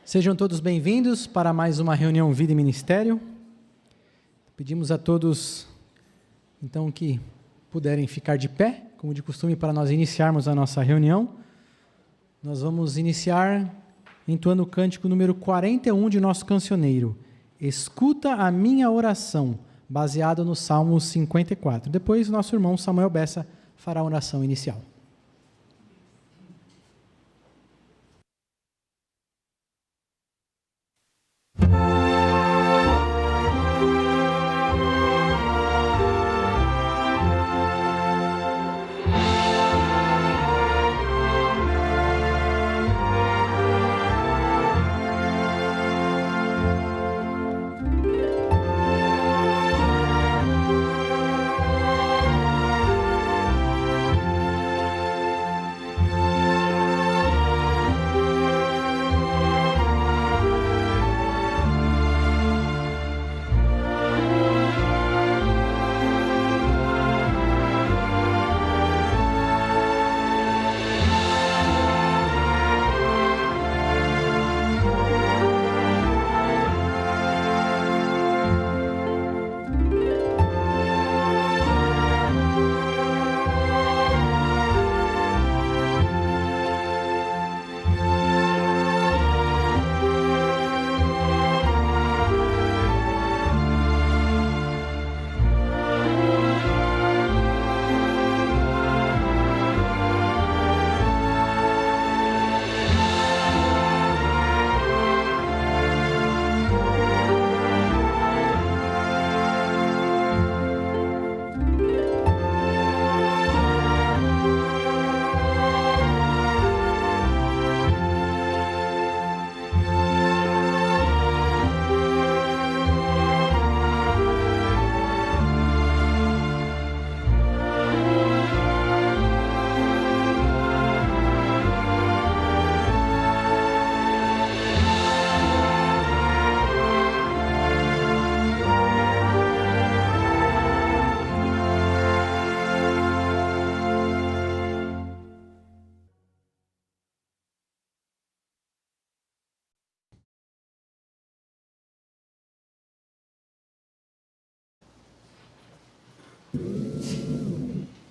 Sejam todos bem-vindos para mais uma reunião Vida e Ministério. Pedimos a todos, então, que puderem ficar de pé, como de costume, para nós iniciarmos a nossa reunião. Nós vamos iniciar entoando o cântico número 41 de nosso cancioneiro, Escuta a Minha Oração, baseado no Salmo 54. Depois, nosso irmão Samuel Bessa fará a oração inicial.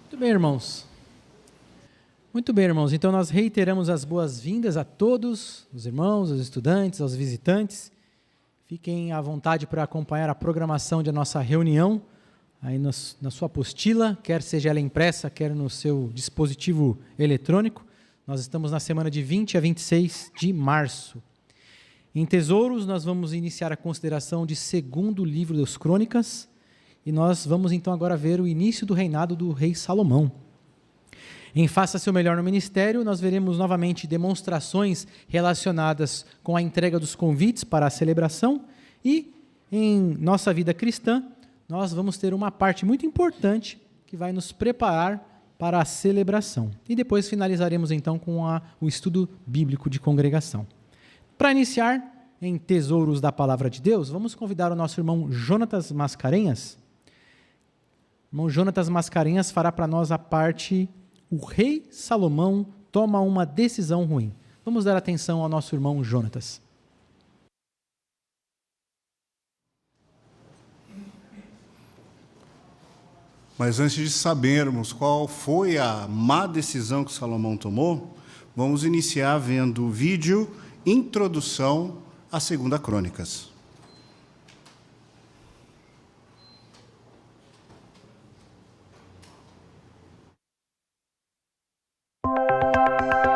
Muito bem, irmãos. Muito bem, irmãos. Então, nós reiteramos as boas-vindas a todos, os irmãos, os estudantes, aos visitantes. Fiquem à vontade para acompanhar a programação de nossa reunião, aí na sua apostila, quer seja ela impressa, quer no seu dispositivo eletrônico. Nós estamos na semana de 20 a 26 de março. Em Tesouros, nós vamos iniciar a consideração de segundo livro das Crônicas, e nós vamos então agora ver o início do reinado do rei Salomão. Em Faça Seu Melhor no Ministério, nós veremos novamente demonstrações relacionadas com a entrega dos convites para a celebração, e em Nossa Vida Cristã, nós vamos ter uma parte muito importante que vai nos preparar para a celebração. E depois finalizaremos então com o estudo bíblico de congregação. Para iniciar, em Tesouros da Palavra de Deus, vamos convidar o nosso irmão Jonatas Mascarenhas. O irmão Jonatas Mascarenhas fará para nós a parte O Rei Salomão toma uma decisão ruim. Vamos dar atenção ao nosso irmão Jonatas. Mas antes de sabermos qual foi a má decisão que Salomão tomou, vamos iniciar vendo o vídeo Introdução à Segunda Crônicas.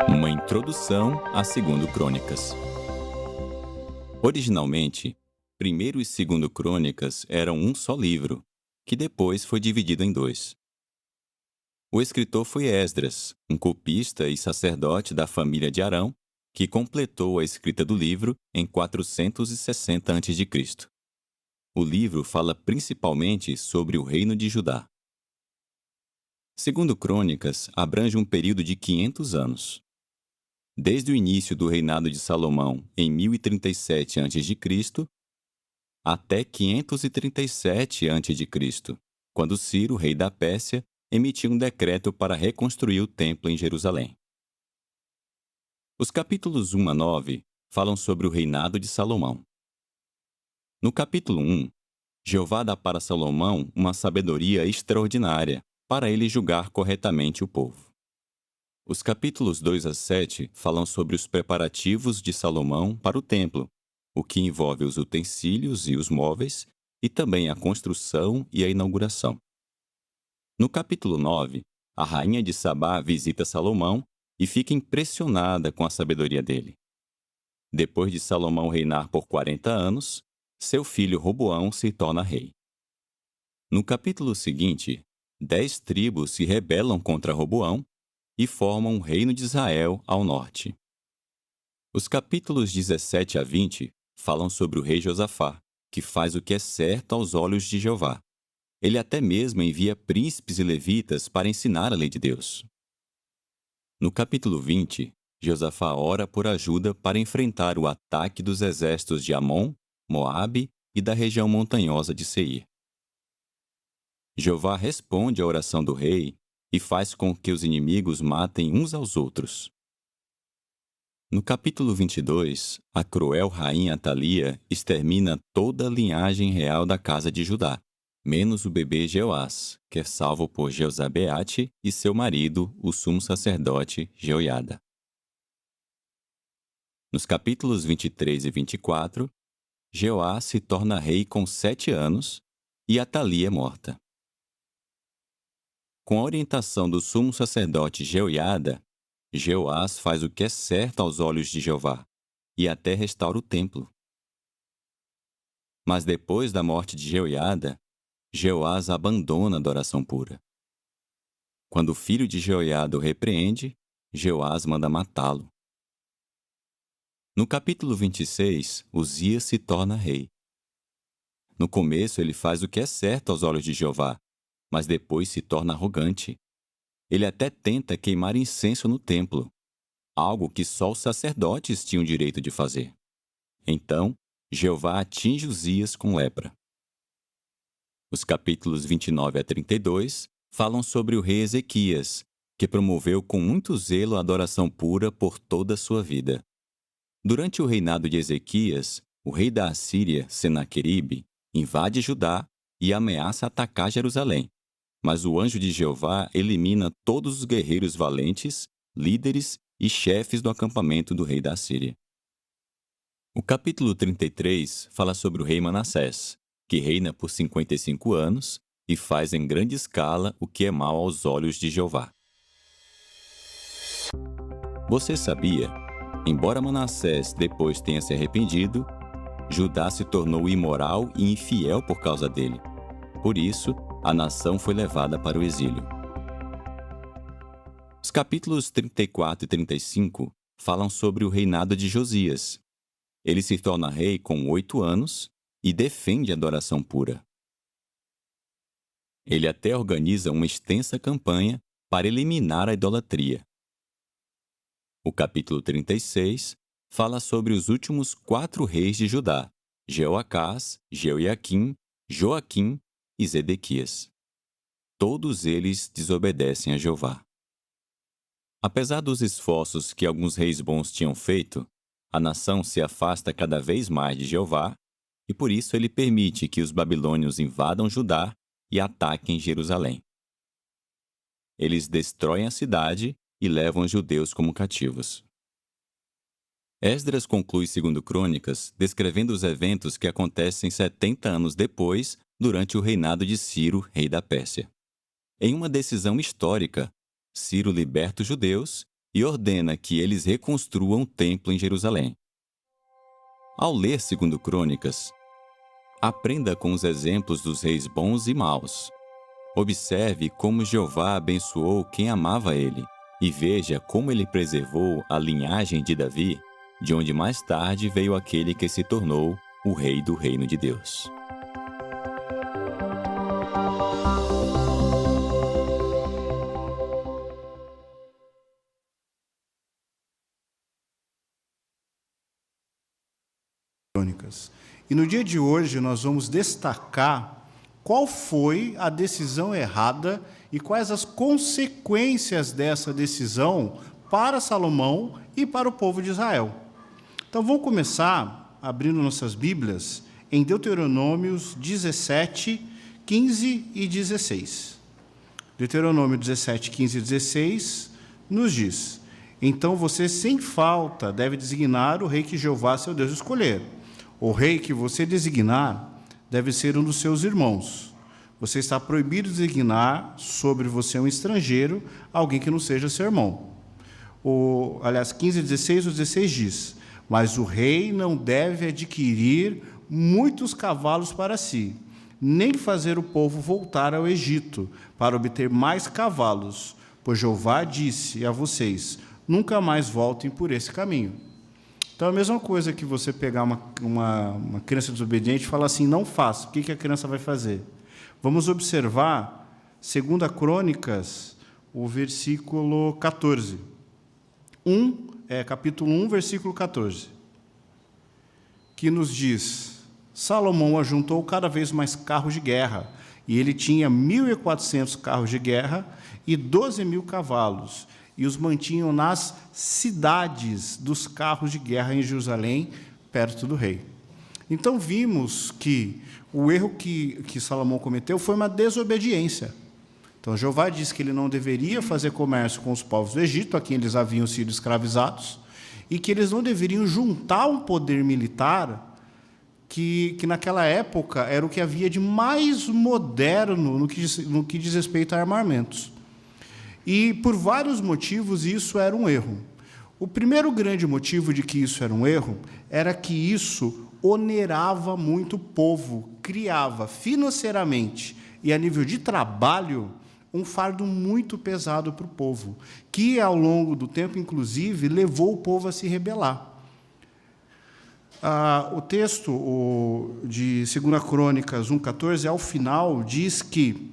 Uma introdução a Segundo Crônicas. Originalmente, Primeiro e Segundo Crônicas eram um só livro, que depois foi dividido em dois. O escritor foi Esdras, um copista e sacerdote da família de Arão, que completou a escrita do livro em 460 a.C. O livro fala principalmente sobre o reino de Judá. Segundo Crônicas, abrange um período de 500 anos. Desde o início do reinado de Salomão, em 1037 a.C., até 537 a.C., quando Ciro, rei da Pérsia, emitiu um decreto para reconstruir o templo em Jerusalém. Os capítulos 1 a 9 falam sobre o reinado de Salomão. No capítulo 1, Jeová dá para Salomão uma sabedoria extraordinária para ele julgar corretamente o povo. Os capítulos 2 a 7 falam sobre os preparativos de Salomão para o templo, o que envolve os utensílios e os móveis, e também a construção e a inauguração. No capítulo 9, a rainha de Sabá visita Salomão e fica impressionada com a sabedoria dele. Depois de Salomão reinar por 40 anos, seu filho Roboão se torna rei. No capítulo seguinte, 10 tribos se rebelam contra Roboão e formam o reino de Israel ao norte. Os capítulos 17 a 20 falam sobre o rei Josafá, que faz o que é certo aos olhos de Jeová. Ele até mesmo envia príncipes e levitas para ensinar a lei de Deus. No capítulo 20, Josafá ora por ajuda para enfrentar o ataque dos exércitos de Amon, Moabe e da região montanhosa de Seir. Jeová responde à oração do rei e faz com que os inimigos matem uns aos outros. No capítulo 22, a cruel rainha Atalia extermina toda a linhagem real da casa de Judá, menos o bebê Jeoás, que é salvo por Jeozabeate e seu marido, o sumo sacerdote Jeoiada. Nos capítulos 23 e 24, Jeoás se torna rei com 7 anos e Atalia é morta. Com a orientação do sumo sacerdote Jeoiada, Jeoás faz o que é certo aos olhos de Jeová e até restaura o templo. Mas depois da morte de Jeoiada, Jeoás abandona a adoração pura. Quando o filho de Jeoiada o repreende, Jeoás manda matá-lo. No capítulo 26, Uzias se torna rei. No começo ele faz o que é certo aos olhos de Jeová, mas depois se torna arrogante. Ele até tenta queimar incenso no templo, algo que só os sacerdotes tinham direito de fazer. Então, Jeová atinge Uzias com lepra. Os capítulos 29 a 32 falam sobre o rei Ezequias, que promoveu com muito zelo a adoração pura por toda a sua vida. Durante o reinado de Ezequias, o rei da Assíria, Senaqueribe, invade Judá e ameaça atacar Jerusalém. Mas o anjo de Jeová elimina todos os guerreiros valentes, líderes e chefes do acampamento do rei da Assíria. O capítulo 33 fala sobre o rei Manassés, que reina por 55 anos e faz em grande escala o que é mal aos olhos de Jeová. Você sabia? Embora Manassés depois tenha se arrependido, Judá se tornou imoral e infiel por causa dele. Por isso, a nação foi levada para o exílio. Os capítulos 34 e 35 falam sobre o reinado de Josias. Ele se torna rei com 8 anos e defende a adoração pura. Ele até organiza uma extensa campanha para eliminar a idolatria. O capítulo 36 fala sobre os últimos 4 reis de Judá, Jeoacás, Jeoiaquim, Joaquim e Zedequias. Todos eles desobedecem a Jeová. Apesar dos esforços que alguns reis bons tinham feito, a nação se afasta cada vez mais de Jeová, e por isso ele permite que os babilônios invadam Judá e ataquem Jerusalém. Eles destroem a cidade e levam os judeus como cativos. Esdras conclui 2 Crônicas descrevendo os eventos que acontecem 70 anos depois, durante o reinado de Ciro, rei da Pérsia. Em uma decisão histórica, Ciro liberta os judeus e ordena que eles reconstruam o templo em Jerusalém. Ao ler 2 Crônicas, aprenda com os exemplos dos reis bons e maus. Observe como Jeová abençoou quem amava ele e veja como ele preservou a linhagem de Davi, de onde mais tarde veio aquele que se tornou o rei do reino de Deus. E no dia de hoje nós vamos destacar qual foi a decisão errada e quais as consequências dessa decisão para Salomão e para o povo de Israel. Então, vamos começar abrindo nossas Bíblias em Deuteronômios 17, 15 e 16. Deuteronômio 17, 15 e 16 nos diz: então você sem falta deve designar o rei que Jeová seu Deus escolher. O rei que você designar deve ser um dos seus irmãos. Você está proibido de designar sobre você um estrangeiro, alguém que não seja seu irmão. Aliás, 15 e 16, o 16 diz: mas o rei não deve adquirir muitos cavalos para si, nem fazer o povo voltar ao Egito para obter mais cavalos, pois Jeová disse a vocês: nunca mais voltem por esse caminho. Então, é a mesma coisa que você pegar uma criança desobediente e falar assim, não faça. O que a criança vai fazer? Vamos observar 2 Crônicas, o versículo 14. Capítulo 1, versículo 14, que nos diz: Salomão ajuntou cada vez mais carros de guerra, e ele tinha 1.400 carros de guerra e 12.000 cavalos, e os mantinham nas cidades dos carros de guerra em Jerusalém, perto do rei. Então, vimos que o erro que Salomão cometeu foi uma desobediência. Então, Jeová disse que ele não deveria fazer comércio com os povos do Egito, a quem eles haviam sido escravizados, e que eles não deveriam juntar um poder militar que naquela época era o que havia de mais moderno no que diz respeito a armamentos. E, por vários motivos, isso era um erro. O primeiro grande motivo de que isso era um erro era que isso onerava muito o povo, criava financeiramente e a nível de trabalho um fardo muito pesado para o povo, que, ao longo do tempo, inclusive, levou o povo a se rebelar. O texto de 2 Crônicas 1,14, ao final, diz que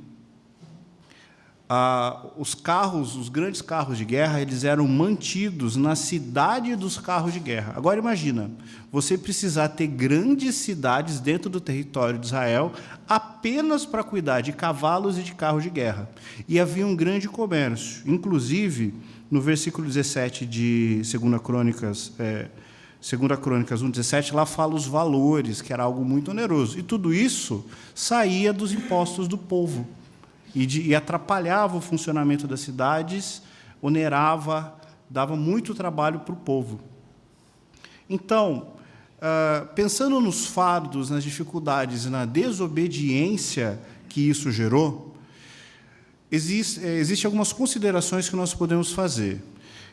os grandes carros de guerra, eles eram mantidos na cidade dos carros de guerra. Agora, imagina, você precisar ter grandes cidades dentro do território de Israel apenas para cuidar de cavalos e de carros de guerra. E havia um grande comércio. Inclusive, no versículo 17 de 2 Crônicas 1,17, lá fala os valores, que era algo muito oneroso. E tudo isso saía dos impostos do povo. E atrapalhava o funcionamento das cidades, onerava, dava muito trabalho para o povo. Então, pensando nos fardos, nas dificuldades e na desobediência que isso gerou, existem algumas considerações que nós podemos fazer.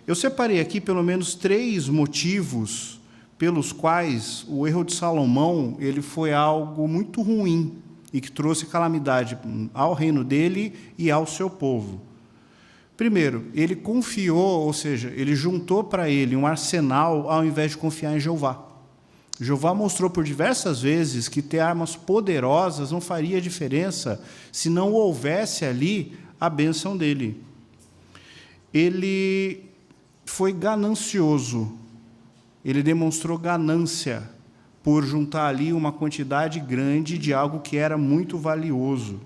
Eu separei aqui pelo menos 3 motivos pelos quais o erro de Salomão ele foi algo muito ruim e que trouxe calamidade ao reino dele e ao seu povo. Primeiro, ele confiou, ou seja, ele juntou para ele um arsenal ao invés de confiar em Jeová. Jeová mostrou por diversas vezes que ter armas poderosas não faria diferença se não houvesse ali a bênção dele. Ele foi ganancioso, ele demonstrou ganância por juntar ali uma quantidade grande de algo que era muito valioso.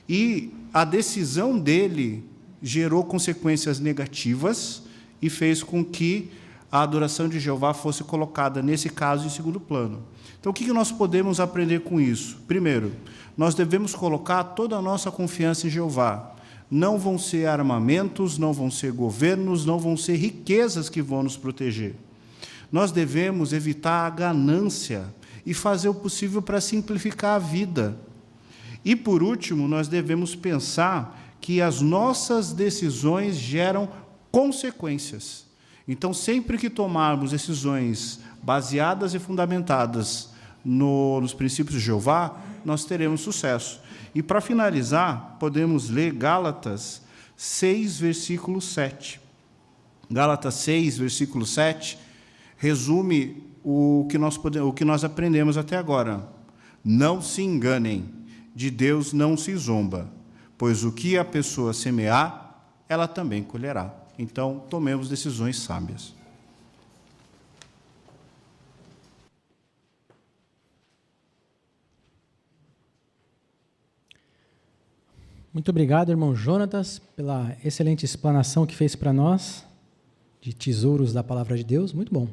E a decisão dele gerou consequências negativas e fez com que a adoração de Jeová fosse colocada, nesse caso, em segundo plano. Então, o que nós podemos aprender com isso? Primeiro, nós devemos colocar toda a nossa confiança em Jeová. Não vão ser armamentos, não vão ser governos, não vão ser riquezas que vão nos proteger. Nós devemos evitar a ganância e fazer o possível para simplificar a vida. E, por último, nós devemos pensar que as nossas decisões geram consequências. Então, sempre que tomarmos decisões baseadas e fundamentadas nos princípios de Jeová, nós teremos sucesso. E, para finalizar, podemos ler Gálatas 6, versículo 7. Gálatas 6, versículo 7, resume o que nós aprendemos até agora. Não se enganem, de Deus não se zomba, pois o que a pessoa semear, ela também colherá. Então, tomemos decisões sábias. Muito obrigado, irmão Jonatas, pela excelente explanação que fez para nós, de tesouros da palavra de Deus, muito bom.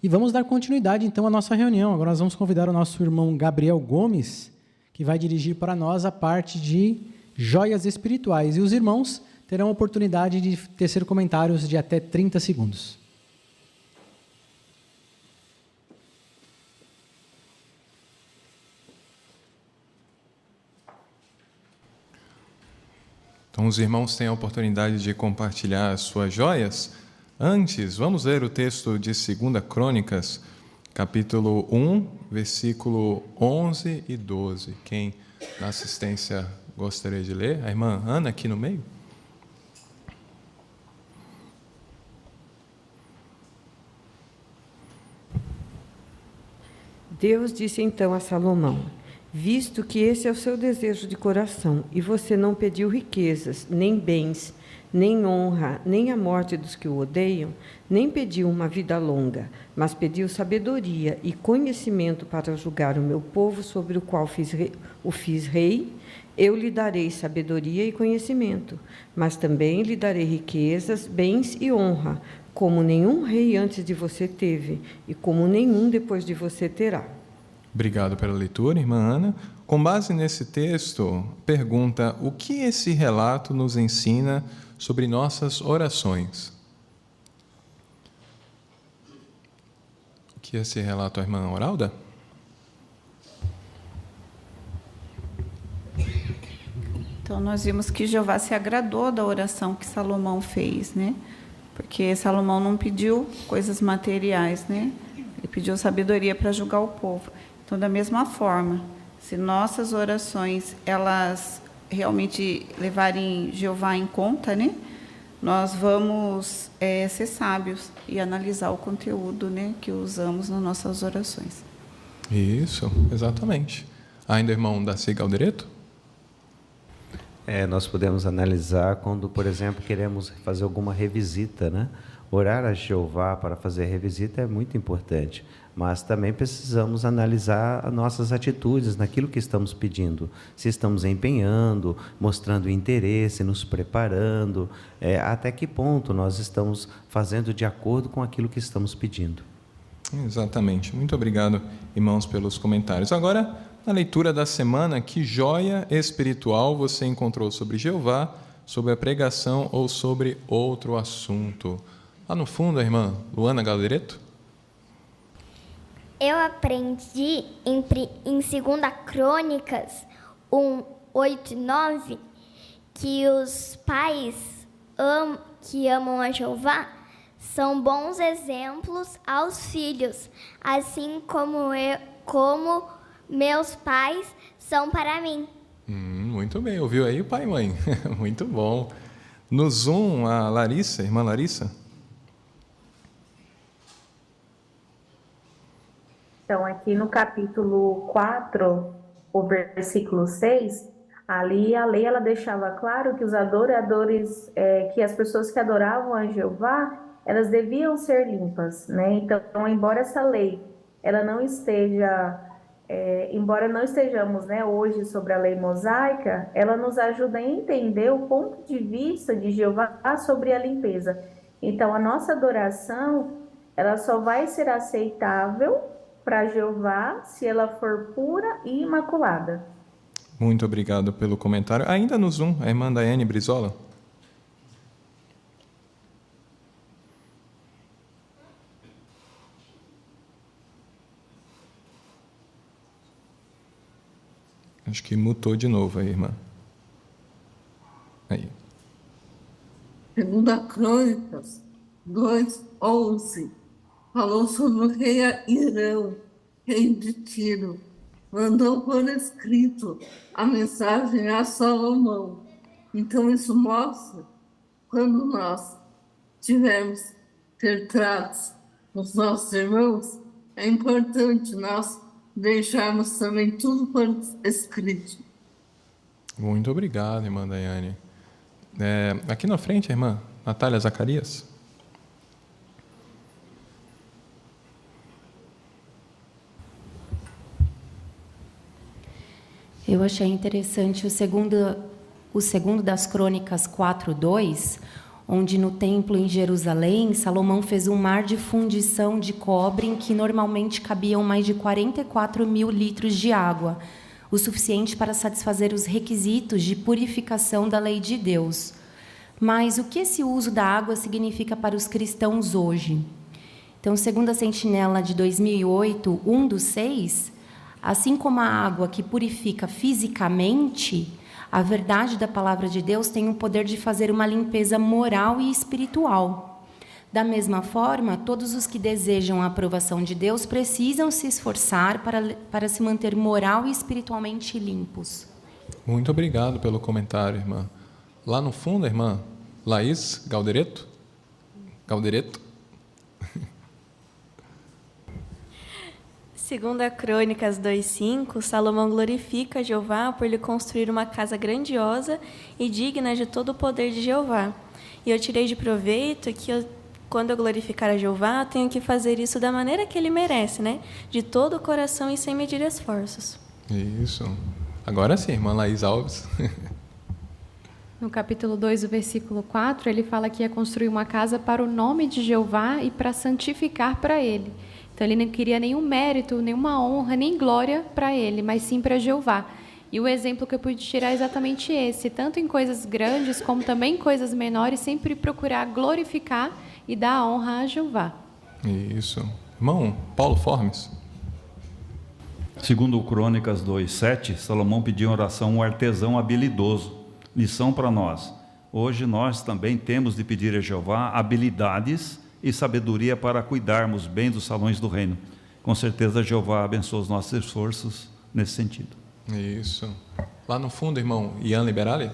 E vamos dar continuidade, então, à nossa reunião. Agora nós vamos convidar o nosso irmão Gabriel Gomes, que vai dirigir para nós a parte de joias espirituais. E os irmãos terão a oportunidade de tecer comentários de até 30 segundos. Então, os irmãos têm a oportunidade de compartilhar as suas joias. Antes, vamos ler o texto de 2 Crônicas, capítulo 1, versículo 11 e 12. Quem na assistência gostaria de ler? A irmã Ana, aqui no meio. Deus disse então a Salomão: visto que esse é o seu desejo de coração, e você não pediu riquezas, nem bens, nem honra, nem a morte dos que o odeiam, nem pediu uma vida longa, mas pediu sabedoria e conhecimento para julgar o meu povo sobre o qual o fiz rei, eu lhe darei sabedoria e conhecimento, mas também lhe darei riquezas, bens e honra, como nenhum rei antes de você teve, e como nenhum depois de você terá. Obrigado pela leitura, irmã Ana. Com base nesse texto, pergunta: o que esse relato nos ensina sobre nossas orações? O que esse relato, a irmã Oralda? Então, nós vimos que Jeová se agradou da oração que Salomão fez, né? Porque Salomão não pediu coisas materiais, né? Ele pediu sabedoria para julgar o povo. Então, da mesma forma, se nossas orações, elas realmente levarem Jeová em conta, né? Nós vamos ser sábios e analisar o conteúdo, né, que usamos nas nossas orações. Isso, exatamente. Ainda, irmão Darcy Galdereto? Nós podemos analisar quando, por exemplo, queremos fazer alguma revisita, né? Orar a Jeová para fazer a revisita é muito importante, mas também precisamos analisar as nossas atitudes naquilo que estamos pedindo. Se estamos empenhando, mostrando interesse, nos preparando, até que ponto nós estamos fazendo de acordo com aquilo que estamos pedindo. Exatamente. Muito obrigado, irmãos, pelos comentários. Agora, na leitura da semana, que joia espiritual você encontrou sobre Jeová, sobre a pregação ou sobre outro assunto? Lá no fundo, a irmã Luana Galdereto. Eu aprendi em 2 Crônicas 1, 8 e 9 que os pais que amam a Jeová são bons exemplos aos filhos, assim como meus pais são para mim. Muito bem, ouviu aí o pai e mãe? Muito bom. No Zoom, a Larissa, irmã Larissa. Então, aqui no capítulo 4, o versículo 6, ali a lei ela deixava claro que os adoradores, que as pessoas que adoravam a Jeová, elas deviam ser limpas, né? Então, embora essa lei, ela não esteja, embora não estejamos, né, hoje sobre a lei mosaica, ela nos ajuda a entender o ponto de vista de Jeová sobre a limpeza. Então, a nossa adoração, ela só vai ser aceitável para Jeová se ela for pura e imaculada. Muito obrigado pelo comentário. Ainda no Zoom, a irmã Daiane Brizola. Acho que mutou de novo aí, irmã. Aí. 2 Crônicas 2:11 falou sobre o rei Irão, rei de Tiro. Mandou por escrito a mensagem a Salomão. Então, isso mostra, quando nós tivermos ter tratos com os nossos irmãos, é importante nós deixarmos também tudo por escrito. Muito obrigado, irmã Daiane. Aqui na frente, a irmã Natália Zacarias. Eu achei interessante o segundo das Crônicas 4:2, onde no templo em Jerusalém, Salomão fez um mar de fundição de cobre em que normalmente cabiam mais de 44 mil litros de água, o suficiente para satisfazer os requisitos de purificação da lei de Deus. Mas o que esse uso da água significa para os cristãos hoje? Então, segundo a Sentinela de 2008, 1/6, assim como a água que purifica fisicamente, a verdade da palavra de Deus tem o poder de fazer uma limpeza moral e espiritual. Da mesma forma, todos os que desejam a aprovação de Deus precisam se esforçar para se manter moral e espiritualmente limpos. Muito obrigado pelo comentário, irmã. Lá no fundo, a irmã Laís Galdereto. Segundo a Crônicas 2:5, Salomão glorifica Jeová por lhe construir uma casa grandiosa e digna de todo o poder de Jeová. E eu tirei de proveito que quando eu glorificar a Jeová, tenho que fazer isso da maneira que ele merece, né? De todo o coração e sem medir esforços. Isso. Agora sim, irmã Laís Alves. No capítulo 2, o versículo 4, ele fala que ia construir uma casa para o nome de Jeová e para santificar para ele. Então, ele não queria nenhum mérito, nenhuma honra, nem glória para ele, mas sim para Jeová. E o exemplo que eu pude tirar é exatamente esse. Tanto em coisas grandes, como também em coisas menores, sempre procurar glorificar e dar a honra a Jeová. Isso. Irmão Paulo Formes. Segundo Crônicas 2:7, Salomão pediu em oração um artesão habilidoso. Lição para nós. Hoje nós também temos de pedir a Jeová habilidades e sabedoria para cuidarmos bem dos salões do reino. Com certeza, Jeová abençoa os nossos esforços nesse sentido. Isso. Lá no fundo, irmão Ian Liberali.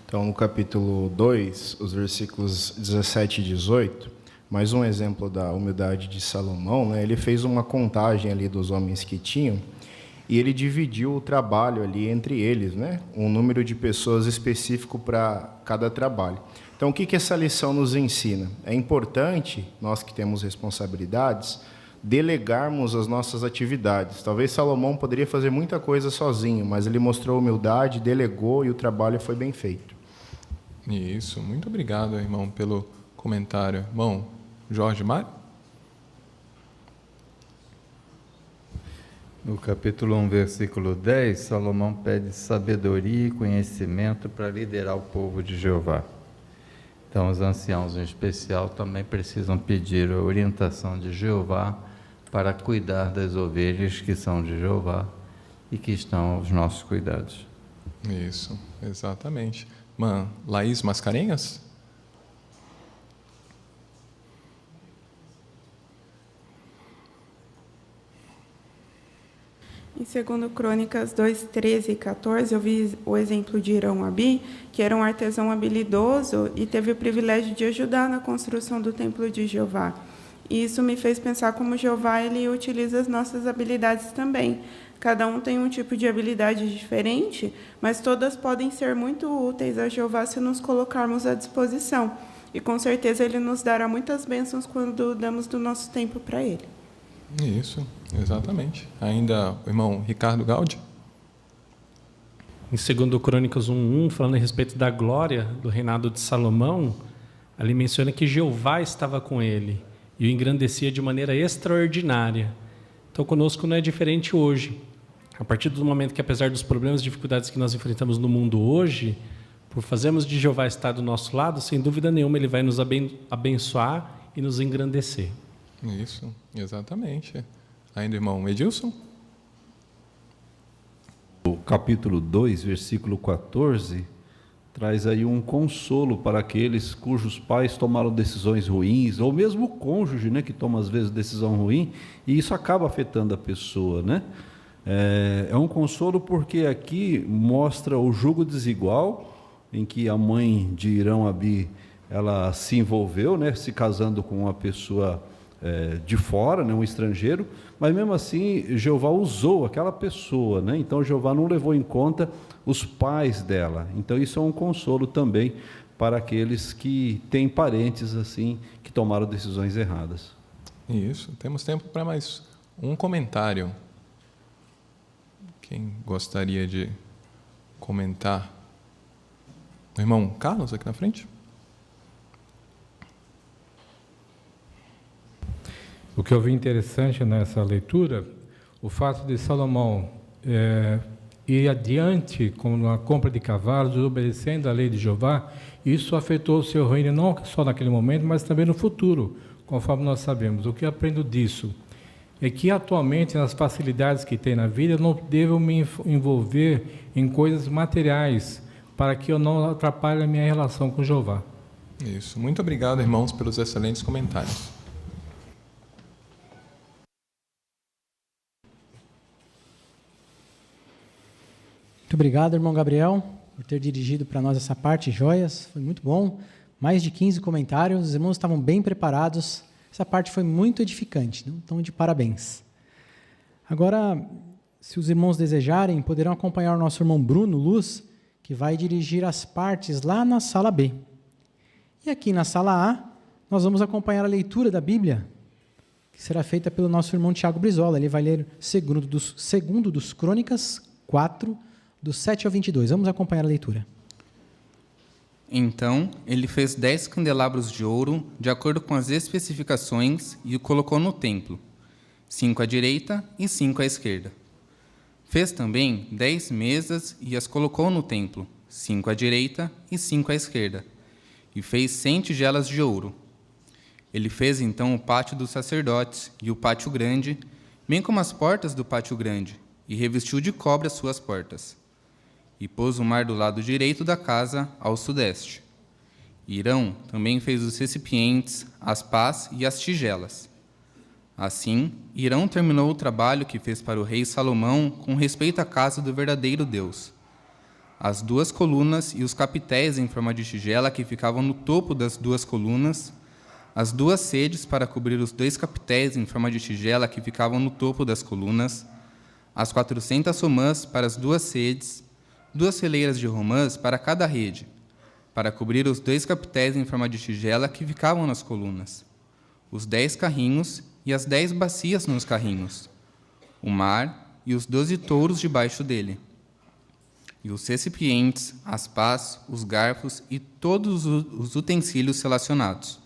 Então, no capítulo 2, os versículos 17 e 18, mais um exemplo da humildade de Salomão, né? Ele fez uma contagem ali dos homens que tinham e ele dividiu o trabalho ali entre eles, né? Um número de pessoas específico para cada trabalho. Então, o que essa lição nos ensina? É importante, nós que temos responsabilidades, delegarmos as nossas atividades. Talvez Salomão poderia fazer muita coisa sozinho, mas ele mostrou humildade, delegou e o trabalho foi bem feito. Isso. Muito obrigado, irmão, pelo comentário. Irmão Jorge Mário. No capítulo 1, versículo 10, Salomão pede sabedoria e conhecimento para liderar o povo de Jeová. Então, os anciãos, em especial, também precisam pedir a orientação de Jeová para cuidar das ovelhas que são de Jeová e que estão aos nossos cuidados. Isso, exatamente. Irmã Laís Mascarenhas? Em 2 Crônicas 2, 13 e 14, eu vi o exemplo de Irão-Abi, que era um artesão habilidoso e teve o privilégio de ajudar na construção do templo de Jeová. E isso me fez pensar como Jeová ele utiliza as nossas habilidades também. Cada um tem um tipo de habilidade diferente, mas todas podem ser muito úteis a Jeová se nos colocarmos à disposição. E com certeza Ele nos dará muitas bênçãos quando damos do nosso tempo para Ele. Isso, exatamente. Ainda o irmão Ricardo Gaudi. Em 2 Crônicas 1:1, falando a respeito da glória do reinado de Salomão, ali menciona que Jeová estava com ele e o engrandecia de maneira extraordinária. Então, conosco não é diferente hoje. A partir do momento que, apesar dos problemas e dificuldades que nós enfrentamos no mundo hoje, por fazermos de Jeová estar do nosso lado, sem dúvida nenhuma, Ele vai nos abençoar e nos engrandecer. Isso, exatamente. Ainda, irmão Edilson? O capítulo 2, versículo 14, traz aí um consolo para aqueles cujos pais tomaram decisões ruins, ou mesmo o cônjuge, né, que toma às vezes decisão ruim, e isso acaba afetando a pessoa, né? É um consolo porque aqui mostra o jugo desigual, em que a mãe de Irão-Abi, ela se envolveu, né, se casando com uma pessoa de fora, né, um estrangeiro, mas mesmo assim Jeová usou aquela pessoa, né? Então Jeová não levou em conta os pais dela. Então isso é um consolo também para aqueles que têm parentes assim que tomaram decisões erradas. Isso. Temos tempo para mais um comentário. Quem gostaria de comentar? O irmão Carlos, aqui na frente. O que eu vi interessante nessa leitura, o fato de Salomão ir adiante com a compra de cavalos, obedecendo a lei de Jeová, isso afetou o seu reino não só naquele momento, mas também no futuro, conforme nós sabemos. O que eu aprendo disso é que atualmente, nas facilidades que tem na vida, eu não devo me envolver em coisas materiais, para que eu não atrapalhe a minha relação com Jeová. Isso. Muito obrigado, irmãos, pelos excelentes comentários. Muito obrigado, irmão Gabriel, por ter dirigido para nós essa parte, joias. Foi muito bom. Mais de 15 comentários, os irmãos estavam bem preparados. Essa parte foi muito edificante, então de parabéns. Agora, se os irmãos desejarem, poderão acompanhar o nosso irmão Bruno Luz, que vai dirigir as partes lá na sala B. E aqui na sala A, nós vamos acompanhar a leitura da Bíblia, que será feita pelo nosso irmão Tiago Brizola. Ele vai ler segundo dos Crônicas 4, do 7 ao 22. Vamos acompanhar a leitura. Então, ele fez 10 candelabros de ouro, de acordo com as especificações, e o colocou no templo, 5 à direita e 5 à esquerda. Fez também 10 mesas e as colocou no templo, 5 à direita e 5 à esquerda, e fez 100 tigelas de ouro. Ele fez então o pátio dos sacerdotes e o pátio grande, bem como as portas do pátio grande, e revestiu de cobre as suas portas. E pôs o mar do lado direito da casa, ao sudeste. Hirão também fez os recipientes, as pás e as tigelas. Assim, Hirão terminou o trabalho que fez para o rei Salomão com respeito à casa do verdadeiro Deus. As 2 colunas e os capitéis em forma de tigela que ficavam no topo das 2 colunas, as 2 sedes para cobrir os 2 capitéis em forma de tigela que ficavam no topo das colunas, as 400 romãs para as 2 sedes, 2 fileiras de romãs para cada rede, para cobrir os 2 capitéis em forma de tigela que ficavam nas colunas, os 10 carrinhos e as 10 bacias nos carrinhos, o mar e os 12 touros debaixo dele, e os recipientes, as pás, os garfos e todos os utensílios relacionados.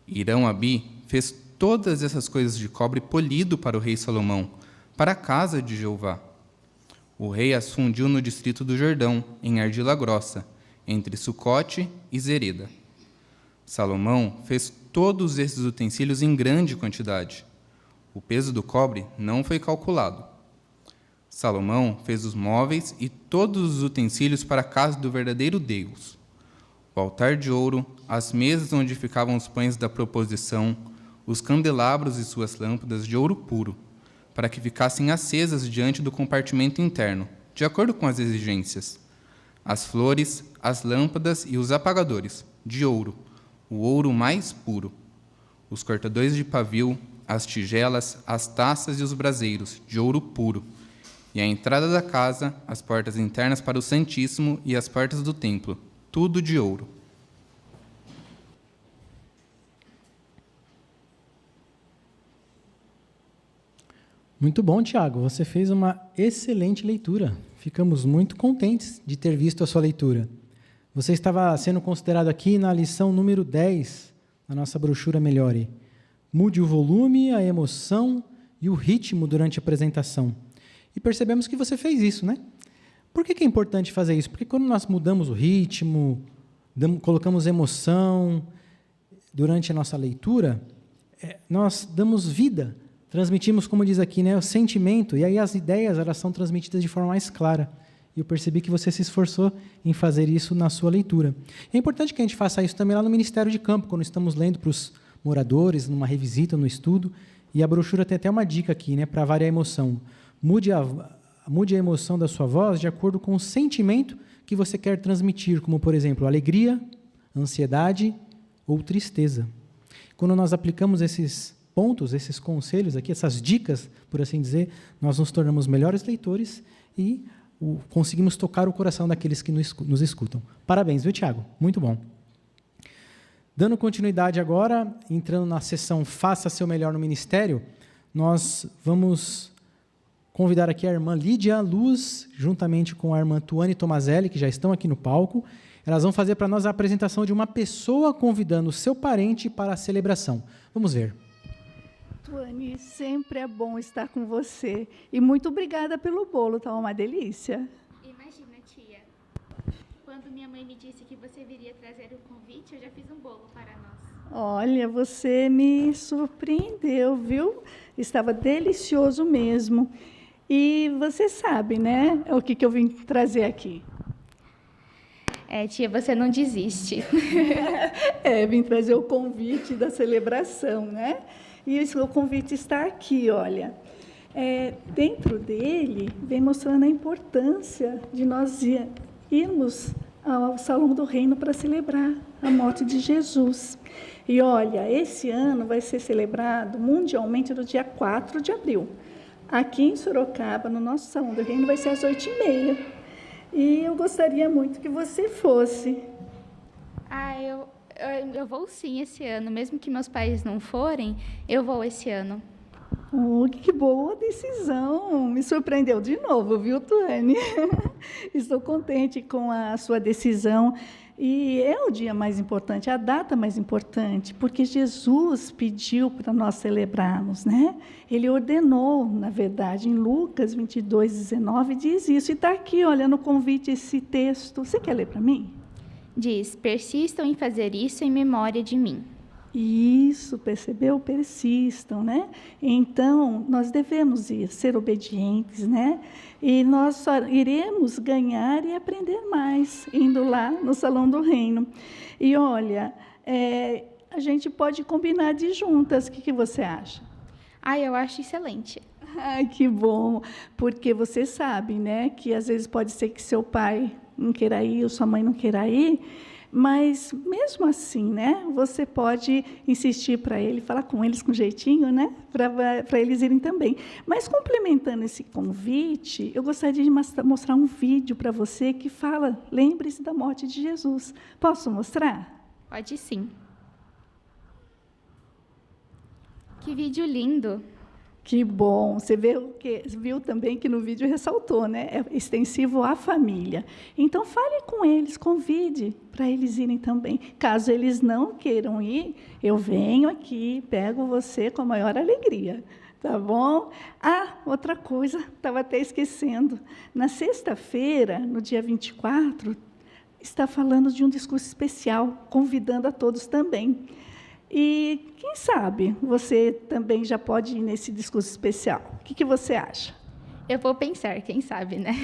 Hirão-Abi fez todas essas coisas de cobre polido para o rei Salomão, para a casa de Jeová. O rei as fundiu no distrito do Jordão, em argila grossa, entre Sucote e Zereda. Salomão fez todos esses utensílios em grande quantidade. O peso do cobre não foi calculado. Salomão fez os móveis e todos os utensílios para a casa do verdadeiro Deus. O altar de ouro, as mesas onde ficavam os pães da proposição, os candelabros e suas lâmpadas de ouro puro, para que ficassem acesas diante do compartimento interno, de acordo com as exigências. As flores, as lâmpadas e os apagadores, de ouro, o ouro mais puro. Os cortadores de pavio, as tigelas, as taças e os braseiros, de ouro puro. E a entrada da casa, as portas internas para o Santíssimo e as portas do templo, tudo de ouro. Muito bom, Tiago. Você fez uma excelente leitura. Ficamos muito contentes de ter visto a sua leitura. Você estava sendo considerado aqui na lição número 10 da nossa brochura Melhore. Mude o volume, a emoção e o ritmo durante a apresentação. E percebemos que você fez isso, né? Por que é importante fazer isso? Porque quando nós mudamos o ritmo, colocamos emoção durante a nossa leitura, nós damos vida, transmitimos, como diz aqui, né, o sentimento, e aí as ideias elas são transmitidas de forma mais clara. E eu percebi que você se esforçou em fazer isso na sua leitura. É importante que a gente faça isso também lá no Ministério de Campo, quando estamos lendo para os moradores, numa revisita, no estudo, e a brochura tem até uma dica aqui, né, para variar a emoção. Mude a emoção da sua voz de acordo com o sentimento que você quer transmitir, como, por exemplo, alegria, ansiedade ou tristeza. Quando nós aplicamos esses pontos, esses conselhos aqui, essas dicas, por assim dizer, nós nos tornamos melhores leitores e conseguimos tocar o coração daqueles que nos escutam. Parabéns, viu, Tiago? Muito bom. Dando continuidade agora, entrando na sessão Faça Seu Melhor no Ministério, nós vamos convidar aqui a irmã Lídia Luz, juntamente com a irmã Tuane Tomazelli, que já estão aqui no palco, Elas vão fazer para nós a apresentação de uma pessoa convidando o seu parente para a celebração. Vamos ver. Tuane, sempre é bom estar com você. E muito obrigada pelo bolo, tá uma delícia. Imagina, tia. Quando minha mãe me disse que você viria trazer o convite, eu já fiz um bolo para nós. Olha, você me surpreendeu, viu? Estava delicioso mesmo. E você sabe, né, o que eu vim trazer aqui? Tia, você não desiste. Vim trazer o convite da celebração, né? E o convite está aqui, olha. Dentro dele, vem mostrando a importância de nós irmos ao Salão do Reino para celebrar a morte de Jesus. E olha, esse ano vai ser celebrado mundialmente no dia 4 de abril. Aqui em Sorocaba, no nosso Salão do Reino, vai ser às 8h30. E eu gostaria muito que você fosse. Eu vou sim esse ano. Mesmo que meus pais não forem, eu vou esse ano. Oh, que boa decisão! Me surpreendeu de novo, viu, Tuane? Estou contente com a sua decisão. E é o dia mais importante, a data mais importante, porque Jesus pediu para nós celebrarmos, né? Ele ordenou, na verdade, em Lucas 22:19, diz isso. E está aqui, olha, no convite, esse texto. Você quer ler para mim? Diz: persistam em fazer isso em memória de mim. Isso, percebeu? Persistam, né? Então, nós devemos ser obedientes, né? E nós só iremos ganhar e aprender mais, indo lá no Salão do Reino. E, olha, a gente pode combinar de ir juntas. O que você acha? Eu acho excelente. Ai, que bom, porque você sabe, né, que às vezes pode ser que seu pai não queira ir ou sua mãe não queira ir, mas mesmo assim, né, você pode insistir para ele, falar com eles com jeitinho, né, para eles irem também. Mas complementando esse convite, eu gostaria de mostrar um vídeo para você que fala, lembre-se da morte de Jesus. Posso mostrar? Pode sim. Que vídeo lindo! Que bom! Você viu também que no vídeo ressaltou, né? É extensivo à família. Então, fale com eles, convide para eles irem também. Caso eles não queiram ir, eu venho aqui, pego você com a maior alegria. Tá bom? Outra coisa, estava até esquecendo. Na sexta-feira, no dia 24, está falando de um discurso especial, convidando a todos também. E, quem sabe, você também já pode ir nesse discurso especial. O que você acha? Eu vou pensar, quem sabe, né?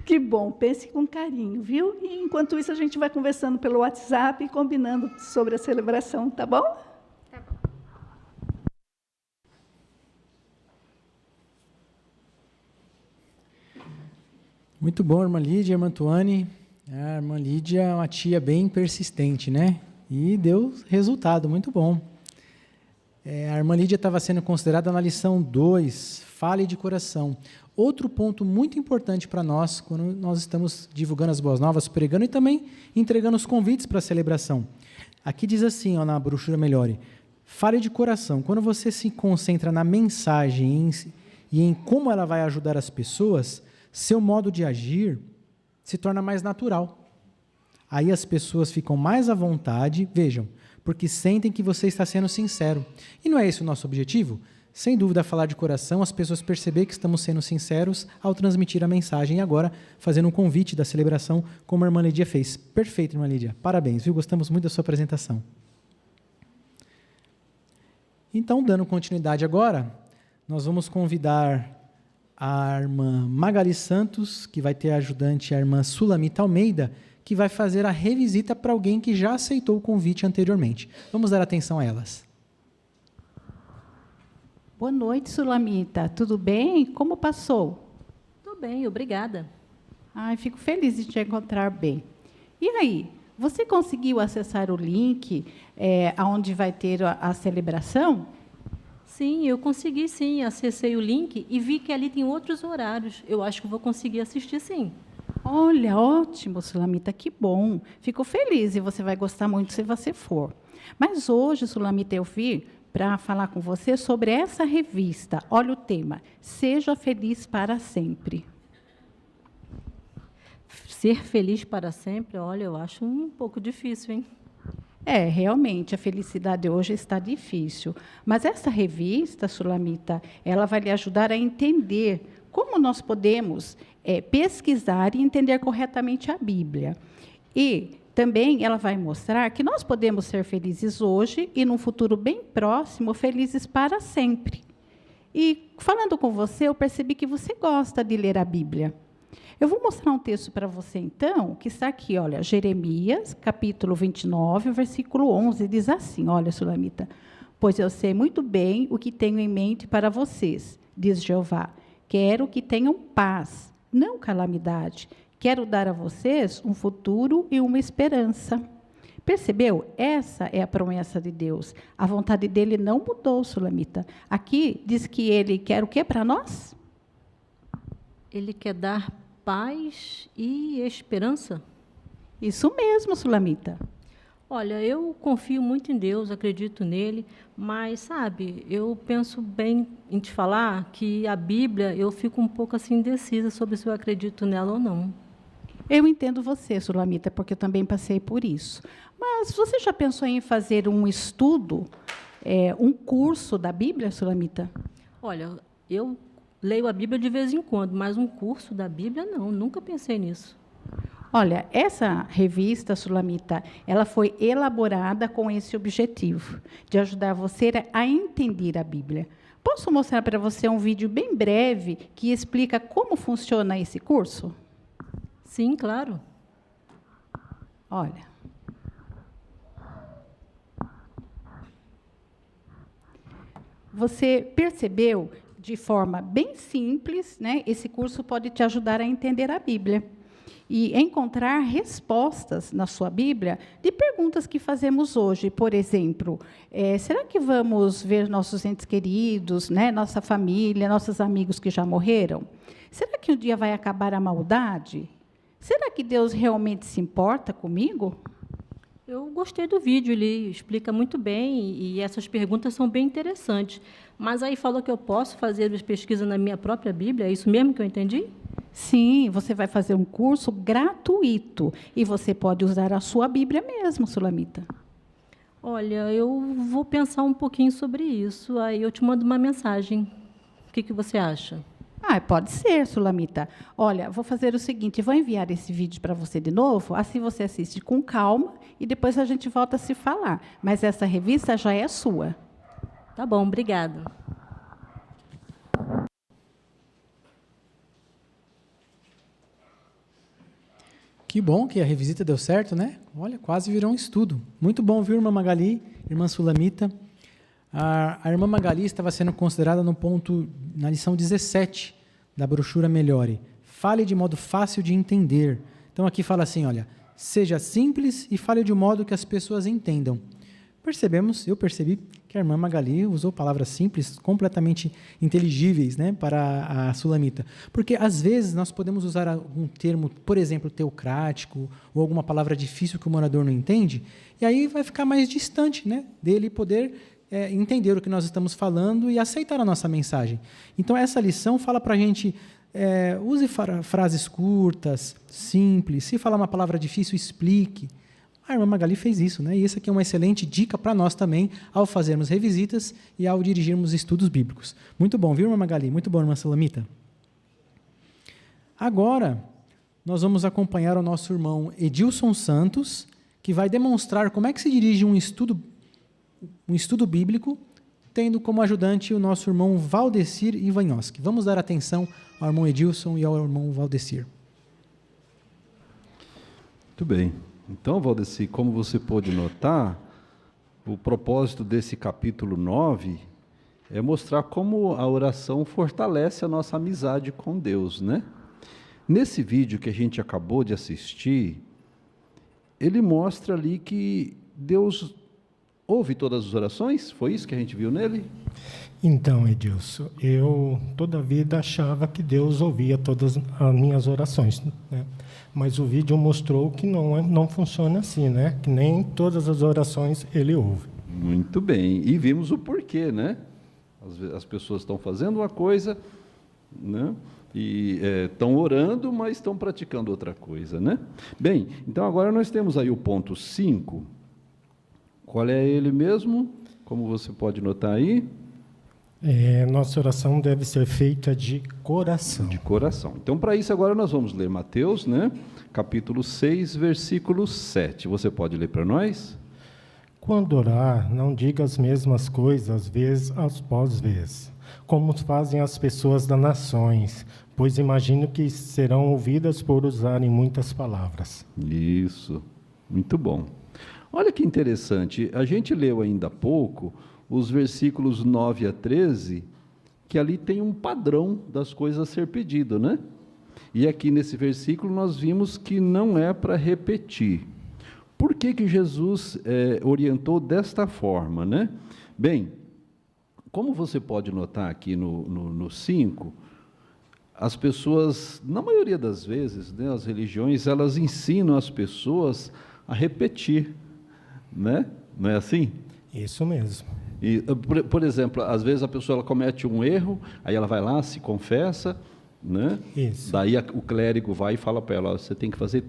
Que bom, pense com carinho, viu? E, enquanto isso, a gente vai conversando pelo WhatsApp e combinando sobre a celebração, tá bom? Tá bom. Muito bom, irmã Lídia, irmã Tuane. A irmã Lídia é uma tia bem persistente, né? E deu resultado, muito bom. A irmã Lídia estava sendo considerada na lição 2, fale de coração. Outro ponto muito importante para nós, quando nós estamos divulgando as boas novas, pregando e também entregando os convites para a celebração. Aqui diz assim, na brochura Melhore, fale de coração. Quando você se concentra na mensagem e em como ela vai ajudar as pessoas, seu modo de agir se torna mais natural. Aí as pessoas ficam mais à vontade, vejam, porque sentem que você está sendo sincero. E não é esse o nosso objetivo? Sem dúvida, falar de coração, as pessoas perceberem que estamos sendo sinceros ao transmitir a mensagem. E agora, fazendo um convite da celebração, como a irmã Lídia fez. Perfeito, irmã Lídia. Parabéns, viu? Gostamos muito da sua apresentação. Então, dando continuidade agora, nós vamos convidar a irmã Magali Santos, que vai ter a ajudante a irmã Sulamita Almeida, que vai fazer a revisita para alguém que já aceitou o convite anteriormente. Vamos dar atenção a elas. Boa noite, Sulamita. Tudo bem? Como passou? Tudo bem, obrigada. Fico feliz de te encontrar bem. E aí, você conseguiu acessar o link onde vai ter a celebração? Sim, eu consegui sim. Acessei o link e vi que ali tem outros horários. Eu acho que vou conseguir assistir sim. Olha, ótimo, Sulamita, que bom. Fico feliz e você vai gostar muito se você for. Mas hoje, Sulamita, eu vim para falar com você sobre essa revista. Olha o tema, Seja Feliz para Sempre. ser feliz para sempre, olha, eu acho um pouco difícil, hein? Realmente, a felicidade hoje está difícil. Mas essa revista, Sulamita, ela vai lhe ajudar a entender como nós podemos pesquisar e entender corretamente a Bíblia. E também ela vai mostrar que nós podemos ser felizes hoje e, num futuro bem próximo, felizes para sempre. E, falando com você, eu percebi que você gosta de ler a Bíblia. Eu vou mostrar um texto para você, então, que está aqui, olha, Jeremias, capítulo 29, versículo 11, diz assim, olha, Sulamita, pois eu sei muito bem o que tenho em mente para vocês, diz Jeová, quero que tenham paz, não calamidade, quero dar a vocês um futuro e uma esperança. Percebeu? Essa é a promessa de Deus. A vontade dele não mudou, Sulamita. Aqui diz que ele quer o quê para nós? Ele quer dar paz e esperança? Isso mesmo, Sulamita. Olha, eu confio muito em Deus, acredito nele, mas, sabe, eu penso bem em te falar que a Bíblia, eu fico um pouco assim indecisa sobre se eu acredito nela ou não. Eu entendo você, Sulamita, porque eu também passei por isso. Mas você já pensou em fazer um estudo, um curso da Bíblia, Sulamita? Olha, eu leio a Bíblia de vez em quando, mas um curso da Bíblia, não, nunca pensei nisso. Olha, essa revista, Sulamita, ela foi elaborada com esse objetivo, de ajudar você a entender a Bíblia. Posso mostrar para você um vídeo bem breve que explica como funciona esse curso? Sim, claro. Olha. Você percebeu, de forma bem simples, né? Esse curso pode te ajudar a entender a Bíblia e encontrar respostas na sua Bíblia de perguntas que fazemos hoje. Por exemplo, será que vamos ver nossos entes queridos, né? Nossa família, nossos amigos que já morreram? Será que um dia vai acabar a maldade? Será que Deus realmente se importa comigo? Eu gostei do vídeo, ele explica muito bem e essas perguntas são bem interessantes. Mas aí falou que eu posso fazer as pesquisas na minha própria Bíblia, é isso mesmo que eu entendi? Sim, você vai fazer um curso gratuito e você pode usar a sua Bíblia mesmo, Sulamita. Olha, eu vou pensar um pouquinho sobre isso, aí eu te mando uma mensagem. O que você acha? Pode ser, Sulamita. Olha, vou fazer o seguinte, vou enviar esse vídeo para você de novo, assim você assiste com calma e depois a gente volta a se falar. Mas essa revista já é sua. Tá bom, obrigada. Que bom que a revisita deu certo, né? Olha, quase virou um estudo. Muito bom, viu, irmã Magali, irmã Sulamita? A irmã Magali estava sendo considerada na lição 17 da brochura Melhore. Fale de modo fácil de entender. Então, aqui fala assim, olha, seja simples e fale de um modo que as pessoas entendam. Eu percebi que a irmã Magali usou palavras simples, completamente inteligíveis, né, para a Sulamita. Porque, às vezes, nós podemos usar algum termo, por exemplo, teocrático, ou alguma palavra difícil que o morador não entende, e aí vai ficar mais distante, né, dele poder entender o que nós estamos falando e aceitar a nossa mensagem. Então, essa lição fala para a gente, use frases curtas, simples, se falar uma palavra difícil, explique. A irmã Magali fez isso, né? E essa aqui é uma excelente dica para nós também, ao fazermos revisitas e ao dirigirmos estudos bíblicos. Muito bom, viu, irmã Magali? Muito bom, irmã Sulamita. Agora, nós vamos acompanhar o nosso irmão Edilson Santos, que vai demonstrar como é que se dirige um estudo bíblico, tendo como ajudante o nosso irmão Valdecir Ivanhoski. Vamos dar atenção ao irmão Edilson e ao irmão Valdecir. Muito bem. Então, Valdecir, como você pôde notar, o propósito desse capítulo 9 é mostrar como a oração fortalece a nossa amizade com Deus, né? Nesse vídeo que a gente acabou de assistir, ele mostra ali que Deus ouve todas as orações? Foi isso que a gente viu nele? Então, Edilson, eu toda a vida achava que Deus ouvia todas as minhas orações, né? Mas o vídeo mostrou que não funciona assim, né? Que nem todas as orações Ele ouve. Muito bem. E vimos o porquê, né? As pessoas estão fazendo uma coisa, né? E estão orando, mas estão praticando outra coisa, né? Bem, então agora nós temos aí o ponto 5. Qual é ele mesmo? Como você pode notar aí? Nossa oração deve ser feita de coração. De coração. Então, para isso, agora nós vamos ler Mateus, né? Capítulo 6, versículo 7. Você pode ler para nós? Quando orar, não diga as mesmas coisas, vez após vez, como fazem as pessoas das nações, pois imagino que serão ouvidas por usarem muitas palavras. Isso, muito bom. Olha que interessante, a gente leu ainda há pouco os versículos 9 a 13, que ali tem um padrão das coisas a ser pedido, né? E aqui nesse versículo nós vimos que não é para repetir. Por que Jesus orientou desta forma, né? Bem, como você pode notar aqui no 5, as pessoas, na maioria das vezes, né, as religiões, elas ensinam as pessoas a repetir, né? Não é assim? Isso mesmo. E, por exemplo, às vezes a pessoa ela comete um erro, aí ela vai lá, se confessa, né? Isso. Daí o clérigo vai e fala para ela, você tem que fazer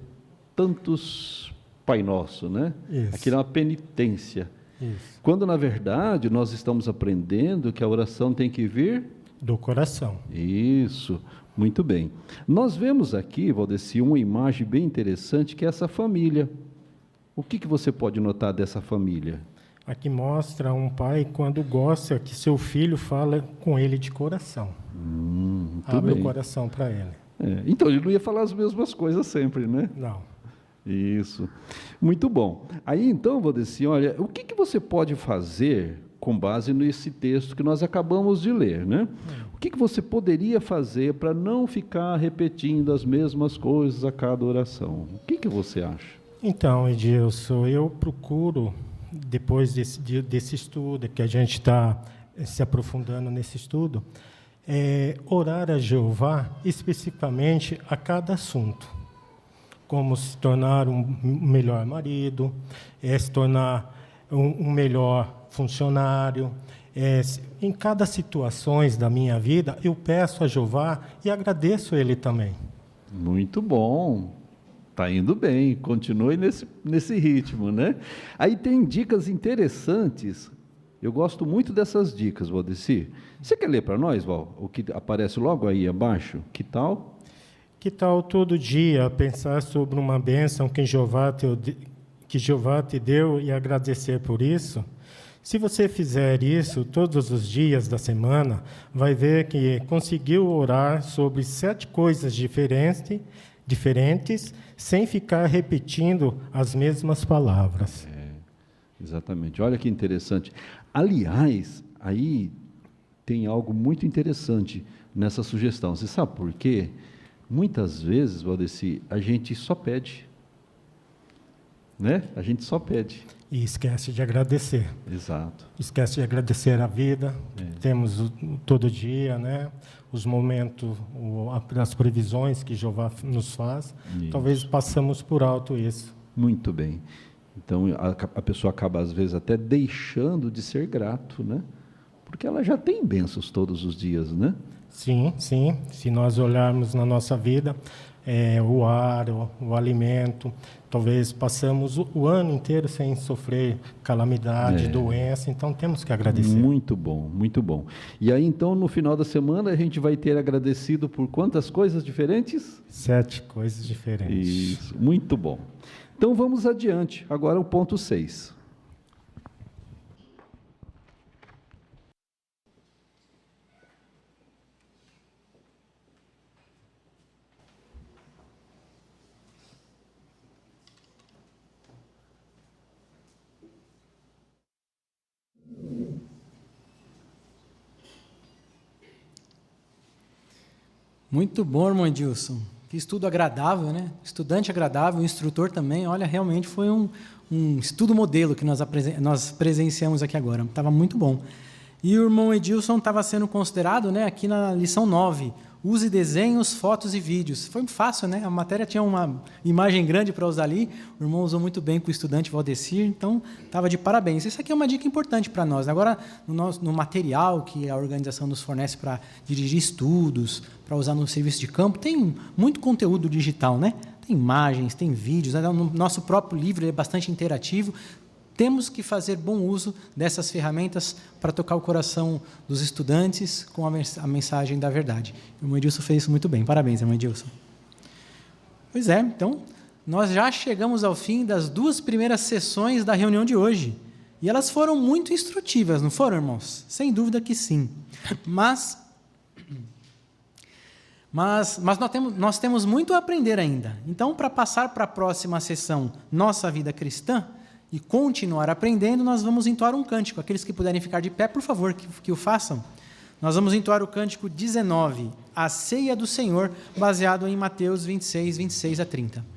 tantos Pai Nosso, né? Isso. Aquilo é uma penitência. Isso. Quando, na verdade, nós estamos aprendendo que a oração tem que vir do coração. Isso, muito bem. Nós vemos aqui, Valdeci, uma imagem bem interessante, que é essa família. O que você pode notar dessa família? Aqui mostra um pai quando gosta que seu filho fala com ele de coração. Abre o coração para ele. Então, ele não ia falar as mesmas coisas sempre, né? Não. Isso. Muito bom. Aí, então, Valdeci, olha, o que você pode fazer com base nesse texto que nós acabamos de ler, né? O que você poderia fazer para não ficar repetindo as mesmas coisas a cada oração? O que você acha? Então, Edilson, eu procuro, depois desse estudo, que a gente está se aprofundando nesse estudo, orar a Jeová especificamente a cada assunto. Como se tornar um melhor marido, se tornar um melhor funcionário. Em cada situação da minha vida, eu peço a Jeová e agradeço a Ele também. Muito bom. Está indo bem, continue nesse ritmo, né? Aí tem dicas interessantes, eu gosto muito dessas dicas, Valdeci. Você quer ler para nós, Val, o que aparece logo aí abaixo? Que tal? Que tal todo dia pensar sobre uma bênção que Jeová te deu e agradecer por isso? Se você fizer isso todos os dias da semana, vai ver que conseguiu orar sobre 7 coisas diferentes, sem ficar repetindo as mesmas palavras. Exatamente. Olha que interessante. Aliás, aí tem algo muito interessante nessa sugestão. Você sabe por quê? Muitas vezes, Valdeci, a gente só pede. Né? A gente só pede. E esquece de agradecer. Exato. Esquece de agradecer a vida que temos todo dia, né? Os momentos, as previsões que Jeová nos faz. Isso. Talvez passamos por alto isso. Muito bem. Então, a pessoa acaba, às vezes, até deixando de ser grato, né? Porque ela já tem bênçãos todos os dias, né? Sim, sim. Se nós olharmos na nossa vida, o ar, o alimento, talvez passamos o ano inteiro sem sofrer calamidade, doença, então temos que agradecer. Muito bom, muito bom. E aí, então, no final da semana, a gente vai ter agradecido por quantas coisas diferentes? 7 coisas diferentes. Isso, muito bom. Então, vamos adiante. Agora, o ponto 6. Muito bom, irmão Edilson. Que estudo agradável, né? Estudante agradável, instrutor também. Olha, realmente foi um estudo modelo que nós presenciamos aqui agora. Estava muito bom. E o irmão Edilson estava sendo considerado, né, aqui na lição 9, use desenhos, fotos e vídeos. Foi fácil, né? A matéria tinha uma imagem grande para usar ali, o irmão usou muito bem com o estudante Valdecir, então estava de parabéns. Isso aqui é uma dica importante para nós. Agora, no material que a organização nos fornece para dirigir estudos, para usar no serviço de campo, tem muito conteúdo digital, né? Tem imagens, tem vídeos, né? No nosso próprio livro ele é bastante interativo. Temos que fazer bom uso dessas ferramentas para tocar o coração dos estudantes com a mensagem da verdade. O irmão Edilson fez isso muito bem. Parabéns, irmão Edilson. Pois é, então, nós já chegamos ao fim das 2 primeiras sessões da reunião de hoje. E elas foram muito instrutivas, não foram, irmãos? Sem dúvida que sim. Mas nós temos muito a aprender ainda. Então, para passar para a próxima sessão, Nossa Vida Cristã, e continuar aprendendo, nós vamos entoar um cântico. Aqueles que puderem ficar de pé, por favor, que o façam. Nós vamos entoar o cântico 19, A Ceia do Senhor, baseado em Mateus 26, 26 a 30.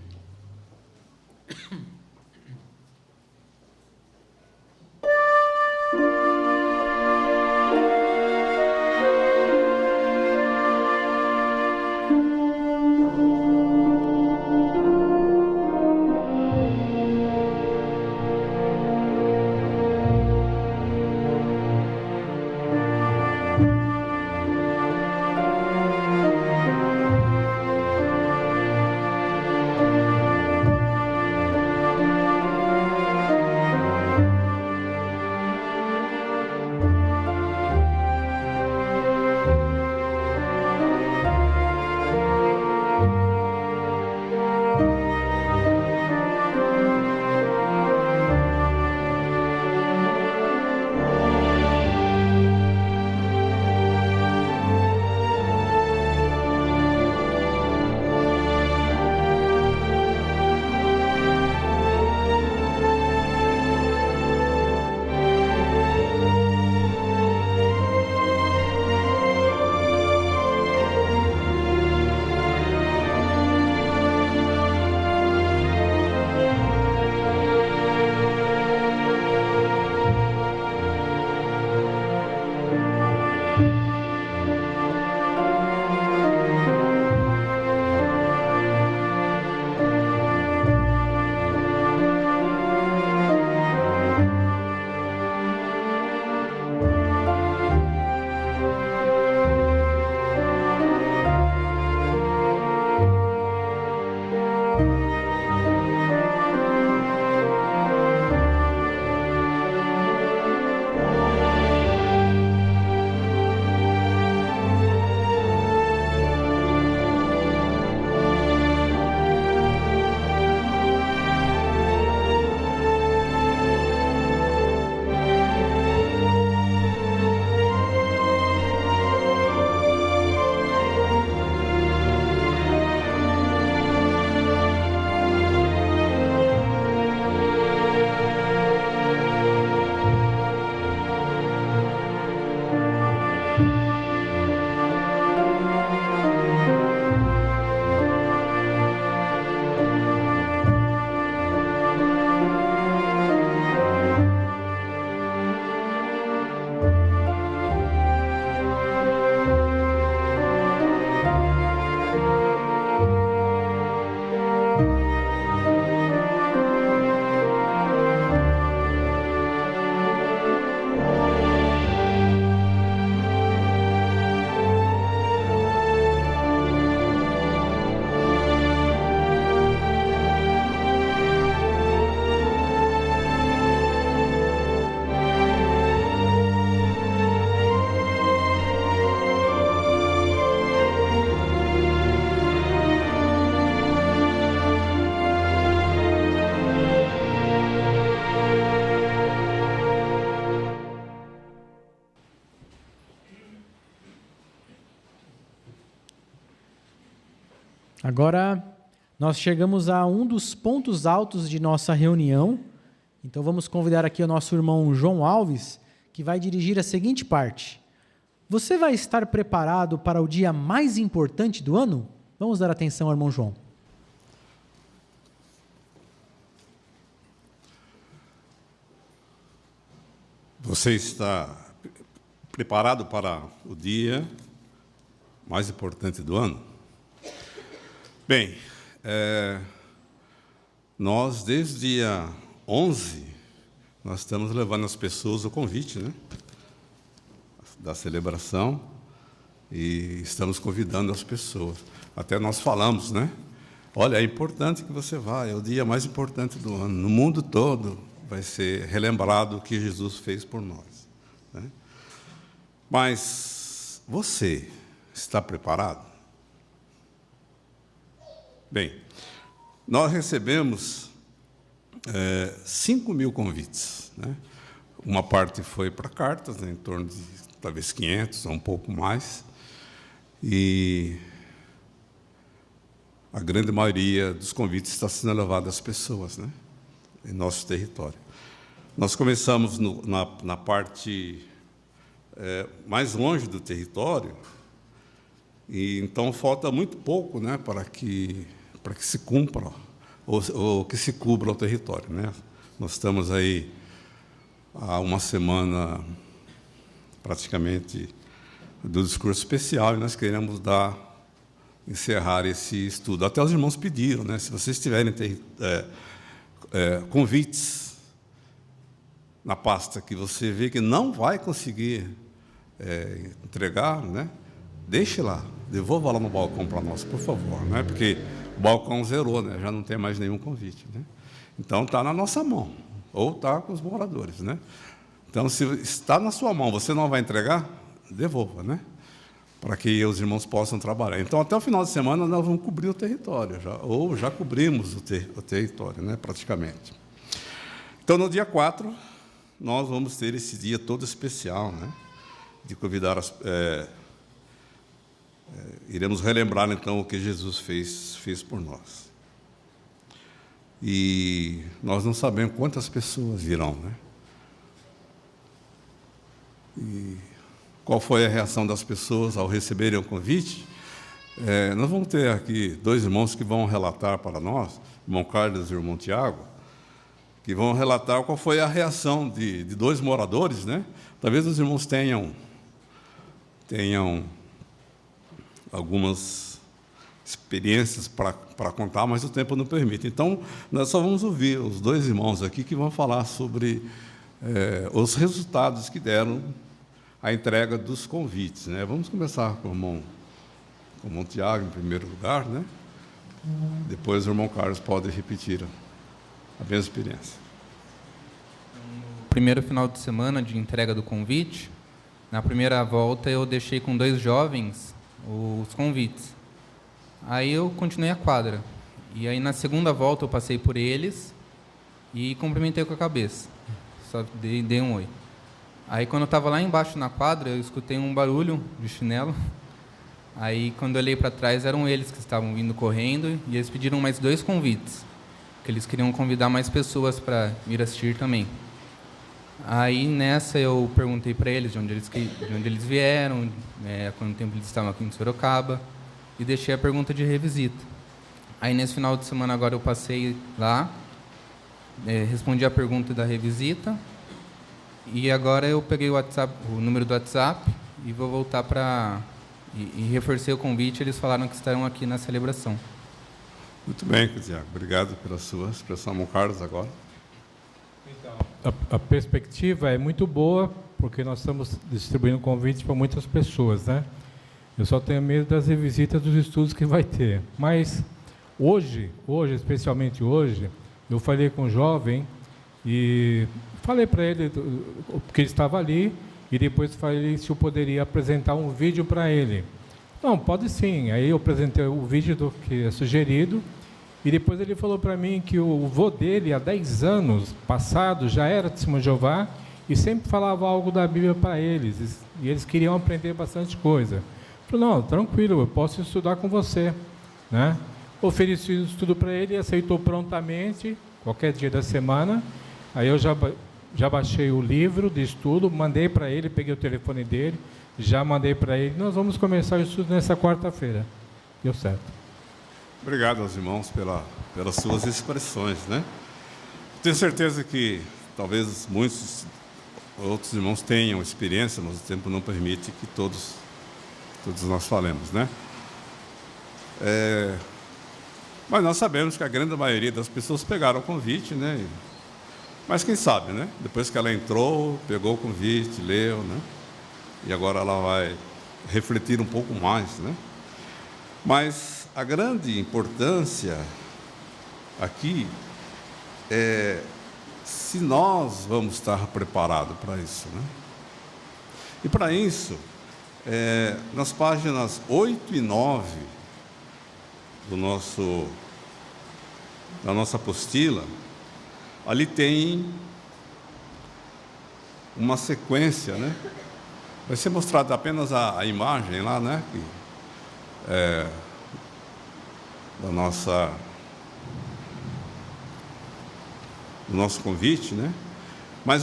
Agora, nós chegamos a um dos pontos altos de nossa reunião. Então, vamos convidar aqui o nosso irmão João Alves, que vai dirigir a seguinte parte. Você vai estar preparado para o dia mais importante do ano? Vamos dar atenção ao irmão João. Você está preparado para o dia mais importante do ano? Bem, nós, desde o dia 11, nós estamos levando as pessoas o convite, né, da celebração, e estamos convidando as pessoas. Até nós falamos, né? Olha, é importante que você vá, é o dia mais importante do ano. No mundo todo vai ser relembrado o que Jesus fez por nós, né? Mas você está preparado? Bem, nós recebemos 5.000 convites, né? Uma parte foi para cartas, né, em torno de talvez 500 ou um pouco mais, e a grande maioria dos convites está sendo levada às pessoas, né, em nosso território. Nós começamos na parte mais longe do território, e então falta muito pouco, né, para que se cumpra ou que se cubra o território, né? Nós estamos aí há uma semana praticamente do discurso especial, e nós queremos encerrar esse estudo. Até os irmãos pediram, né? Se vocês tiverem convites na pasta que você vê que não vai conseguir entregar, né, deixe lá, devolva lá no balcão para nós, por favor, né? Porque o balcão zerou, né? Já não tem mais nenhum convite, né? Então está na nossa mão, ou está com os moradores, né? Então, se está na sua mão, você não vai entregar, devolva, né? Para que os irmãos possam trabalhar. Então, até o final de semana, nós vamos cobrir o território, ou já cobrimos o território, né, praticamente. Então, no dia 4, nós vamos ter esse dia todo especial, né, de convidar iremos relembrar, então, o que Jesus fez por nós. E nós não sabemos quantas pessoas virão, né? E qual foi a reação das pessoas ao receberem o convite? Nós vamos ter aqui 2 irmãos que vão relatar para nós, o irmão Carlos e o irmão Tiago, que vão relatar qual foi a reação de 2 moradores, né? Talvez os irmãos tenham algumas experiências para contar, mas o tempo não permite. Então, nós só vamos ouvir os 2 irmãos aqui que vão falar sobre os resultados que deram a entrega dos convites, né? Vamos começar com o irmão Tiago, em primeiro lugar, né? Depois o irmão Carlos pode repetir a mesma experiência. No primeiro final de semana de entrega do convite, na primeira volta eu deixei com 2 jovens os convites. Aí eu continuei a quadra. E aí na segunda volta eu passei por eles e cumprimentei com a cabeça. Só dei um oi. Aí, quando eu estava lá embaixo na quadra, eu escutei um barulho de chinelo. Aí, quando eu olhei para trás, eram eles que estavam vindo correndo, e eles pediram mais 2 convites, que eles queriam convidar mais pessoas para vir assistir também. Aí, nessa, eu perguntei para eles de onde eles vieram, há quanto tempo eles estavam aqui em Sorocaba, e deixei a pergunta de revisita. Aí, nesse final de semana, agora eu passei lá, respondi a pergunta da revisita, e agora eu peguei o número do WhatsApp e vou voltar e reforcei o convite. Eles falaram que estarão aqui na celebração. Muito bem, Tiago. Obrigado pela sua expressão, irmão Carlos, agora. Então, a perspectiva é muito boa, porque nós estamos distribuindo convites para muitas pessoas, né? Eu só tenho medo das revisitas dos estudos que vai ter. Mas hoje, especialmente hoje, eu falei com um jovem e falei para ele que ele estava ali, e depois falei se eu poderia apresentar um vídeo para ele. Não, pode sim. Aí eu apresentei o vídeo do que é sugerido, e depois ele falou para mim que o vô dele, há 10 anos passado, já era testemunho de Jeová, e sempre falava algo da Bíblia para eles, e eles queriam aprender bastante coisa. Eu falei, não, tranquilo, eu posso estudar com você, né? Ofereci o estudo para ele, aceitou prontamente, qualquer dia da semana. Aí eu já baixei o livro de estudo, mandei para ele, peguei o telefone dele, já mandei para ele. Nós vamos começar o estudo nessa quarta-feira. Deu certo. Obrigado aos irmãos pelas suas expressões, né? Tenho certeza que talvez muitos outros irmãos tenham experiência, mas o tempo não permite que todos todos nós falamos, né? Mas nós sabemos que a grande maioria das pessoas pegaram o convite, né? Mas quem sabe, né? Depois que ela entrou, pegou o convite, leu, né? E agora ela vai refletir um pouco mais, né? Mas a grande importância aqui é se nós vamos estar preparados para isso, né? E para isso, nas páginas 8 e 9 da nossa apostila, ali tem uma sequência, né? Vai ser mostrada apenas a imagem lá, né? Do nosso convite, né? Mas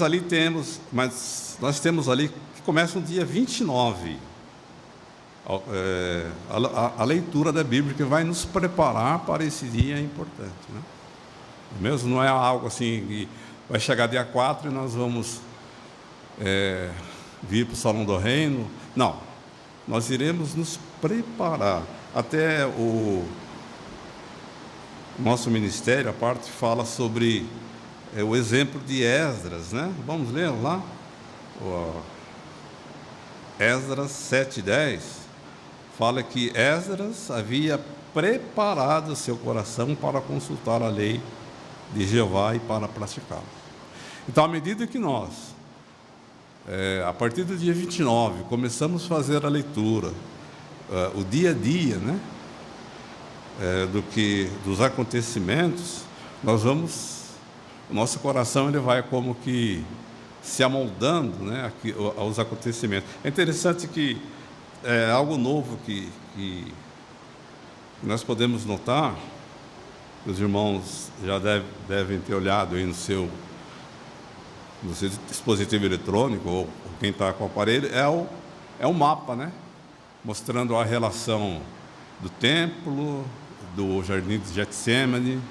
nós temos ali que começa no dia 29, a leitura da Bíblia, que vai nos preparar para esse dia importante, né? Mesmo não é algo assim que vai chegar dia 4 e nós vamos vir para o Salão do Reino. Não, nós iremos nos preparar. Até o nosso ministério, a parte fala sobre o exemplo de Esdras, né? Vamos ler lá? Esdras 7:10 fala que Esdras havia preparado seu coração para consultar a lei de Jeová e para praticá-la. Então, à medida que nós, a partir do dia 29, começamos a fazer a leitura, o dia a dia, né? Dos acontecimentos, o nosso coração ele vai como que se amoldando, né, aos acontecimentos. É interessante que algo novo que nós podemos notar, os irmãos já devem ter olhado aí no seu dispositivo eletrônico, ou quem está com o aparelho, é o mapa, né, mostrando a relação do templo, do jardim de Getsêmani,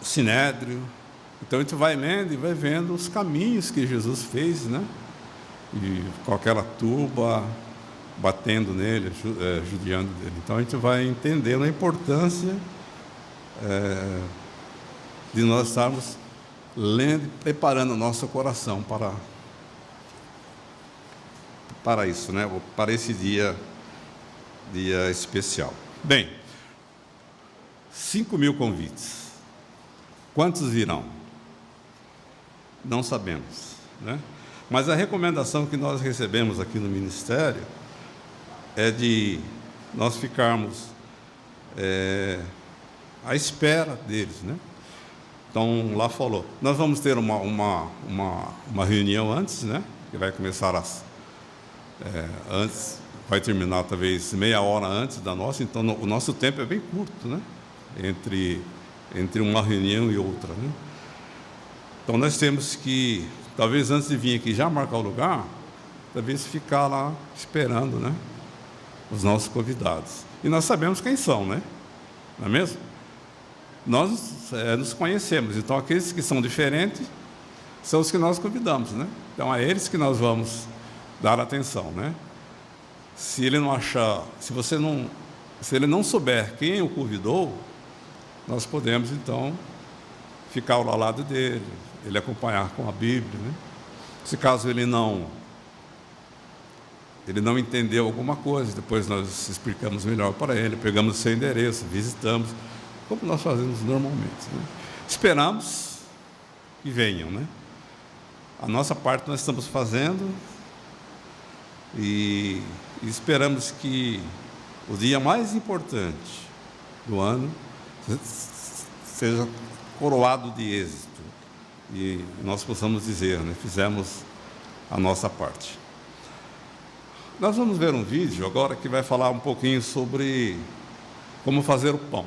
Sinédrio. Então a gente vai lendo e vai vendo os caminhos que Jesus fez, né? E com aquela turba batendo nele, judiando dele. Então a gente vai entendendo a importância de nós estarmos lendo e preparando o nosso coração para isso, né? Para esse dia especial. Bem, 5.000 convites. Quantos virão? Não sabemos, né? Mas a recomendação que nós recebemos aqui no ministério é de nós ficarmos à espera deles, né? Então, lá falou, nós vamos ter uma reunião antes, né? Que vai começar antes, vai terminar talvez meia hora antes da nossa. Então, o nosso tempo é bem curto, né? Entre uma reunião e outra, né? Então, nós temos que, talvez antes de vir aqui já marcar o lugar, talvez ficar lá esperando, né, os nossos convidados. E nós sabemos quem são, né? Não é mesmo? Nós nos conhecemos, então aqueles que são diferentes são os que nós convidamos, né? Então, é eles que nós vamos dar atenção, né? Se ele não achar, se ele não souber quem o convidou, nós podemos, então, ficar ao lado dele, ele acompanhar com a Bíblia, né? Se caso ele não entendeu alguma coisa, depois nós explicamos melhor para ele, pegamos o seu endereço, visitamos, como nós fazemos normalmente, né? Esperamos que venham, né? A nossa parte nós estamos fazendo e esperamos que o dia mais importante do ano seja coroado de êxito e nós possamos dizer, né, fizemos a nossa parte. Nós vamos ver um vídeo agora que vai falar um pouquinho sobre como fazer o pão.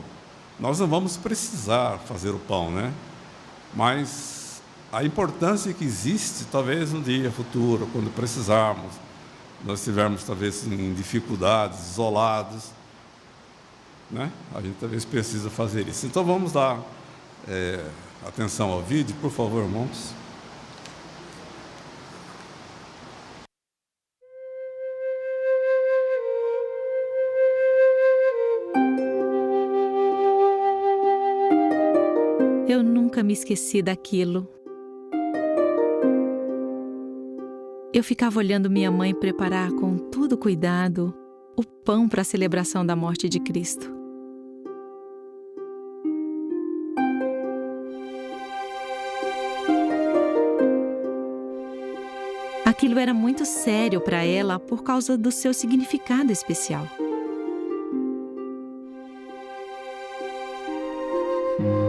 Nós não vamos precisar fazer o pão, né? Mas a importância que existe, talvez no dia futuro, quando precisarmos, nós estivermos talvez em dificuldades, isolados, né? A gente talvez precisa fazer isso. Então vamos dar atenção ao vídeo, por favor, irmãos. Eu nunca me esqueci daquilo. Eu ficava olhando minha mãe preparar com todo cuidado o pão para a celebração da morte de Cristo. Aquilo era muito sério para ela por causa do seu significado especial.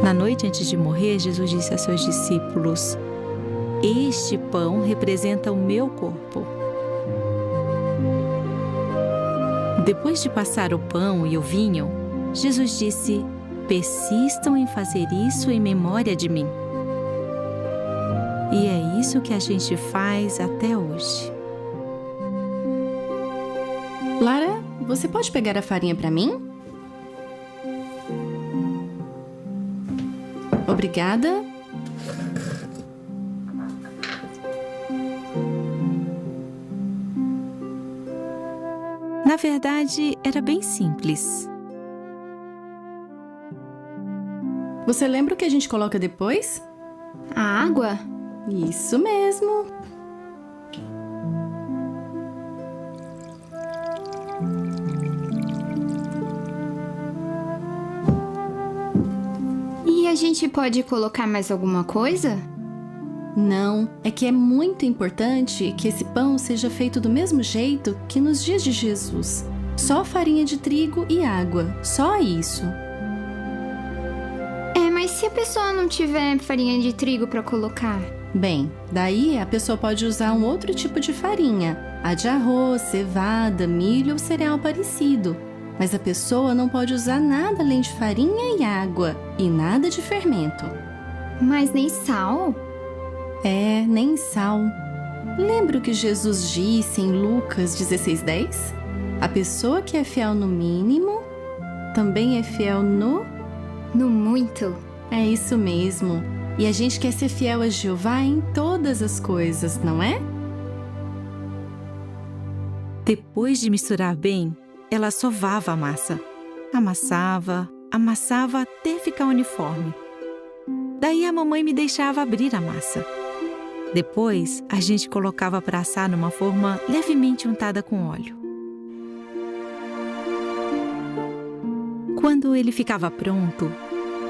Na noite antes de morrer, Jesus disse a seus discípulos: "Este pão representa o meu corpo." Depois de passar o pão e o vinho, Jesus disse: "Persistam em fazer isso em memória de mim." E é isso que a gente faz até hoje. Lara, você pode pegar a farinha para mim? Obrigada. Na verdade, era bem simples. Você lembra o que a gente coloca depois? A água? Isso mesmo. E a gente pode colocar mais alguma coisa? Não, é que é muito importante que esse pão seja feito do mesmo jeito que nos dias de Jesus. Só farinha de trigo e água, só isso. Mas se a pessoa não tiver farinha de trigo para colocar? Bem, daí a pessoa pode usar um outro tipo de farinha, a de arroz, cevada, milho ou cereal parecido. Mas a pessoa não pode usar nada além de farinha e água, e nada de fermento. Mas nem sal? É, nem sal. Lembra o que Jesus disse em Lucas 16:10? A pessoa que é fiel no mínimo, também é fiel no muito. É isso mesmo. E a gente quer ser fiel a Jeová em todas as coisas, não é? Depois de misturar bem, ela sovava a massa. Amassava até ficar uniforme. Daí a mamãe me deixava abrir a massa. Depois, a gente colocava para assar numa forma levemente untada com óleo. Quando ele ficava pronto,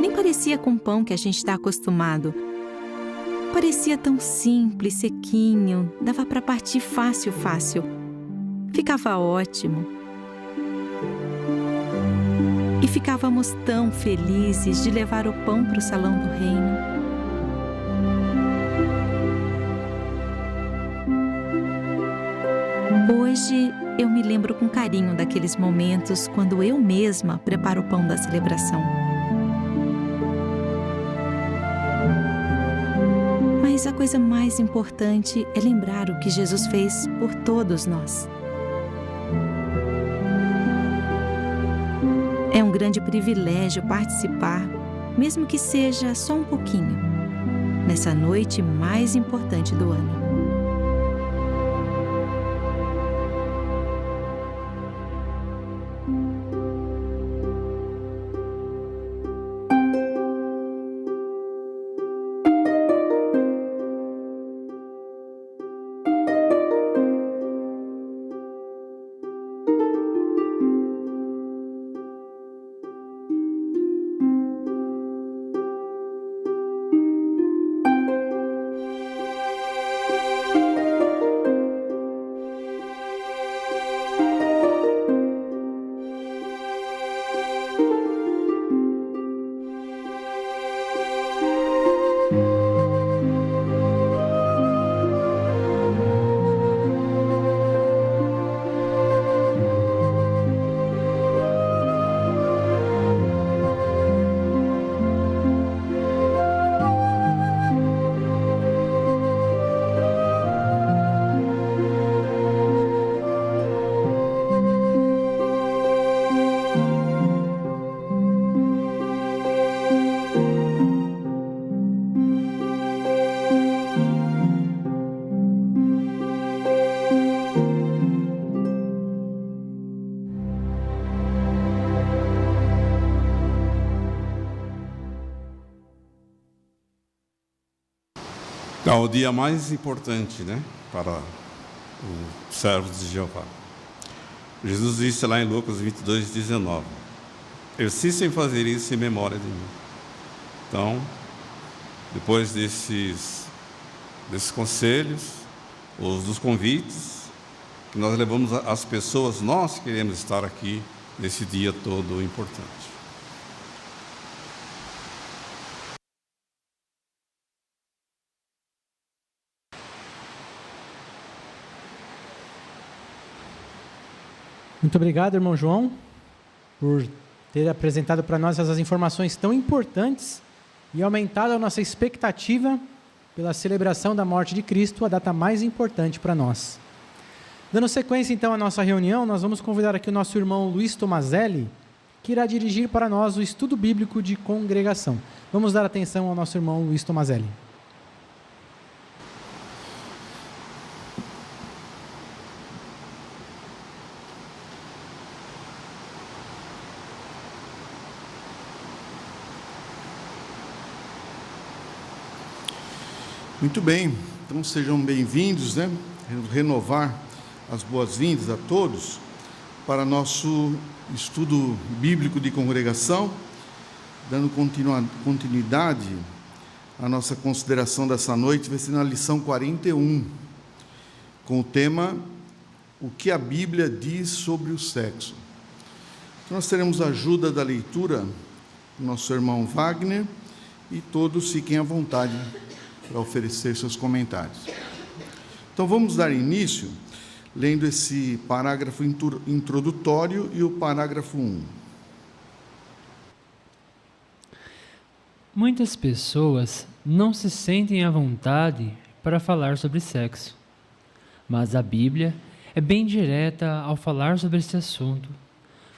nem parecia com o pão que a gente está acostumado. Parecia tão simples, sequinho, dava para partir fácil. Ficava ótimo. E ficávamos tão felizes de levar o pão para o salão do reino. Hoje eu me lembro com carinho daqueles momentos quando eu mesma preparo o pão da celebração. Mas a coisa mais importante é lembrar o que Jesus fez por todos nós. É um grande privilégio participar, mesmo que seja só um pouquinho, nessa noite mais importante do ano. Então, o dia mais importante, né, para os servos de Jeová. Jesus disse lá em Lucas 22:19: persistam em fazer isso em memória de mim. Então, depois desses conselhos, ou dos convites que nós levamos às pessoas, nós queremos estar aqui nesse dia todo importante. Muito obrigado, irmão João, por ter apresentado para nós essas informações tão importantes e aumentado a nossa expectativa pela celebração da morte de Cristo, a data mais importante para nós. Dando sequência, então, à nossa reunião, nós vamos convidar aqui o nosso irmão Luiz Tomazelli, que irá dirigir para nós o estudo bíblico de congregação. Vamos dar atenção ao nosso irmão Luiz Tomazelli. Muito bem, então sejam bem-vindos, né? Renovar as boas-vindas a todos para nosso estudo bíblico de congregação, dando continuidade à nossa consideração dessa noite, vai ser na lição 41, com o tema O que a Bíblia diz sobre o sexo. Então, nós teremos a ajuda da leitura do nosso irmão Wagner, e todos fiquem à vontade para oferecer seus comentários. Então, vamos dar início lendo esse parágrafo introdutório e o parágrafo 1. Muitas pessoas não se sentem à vontade para falar sobre sexo, mas a Bíblia é bem direta ao falar sobre esse assunto,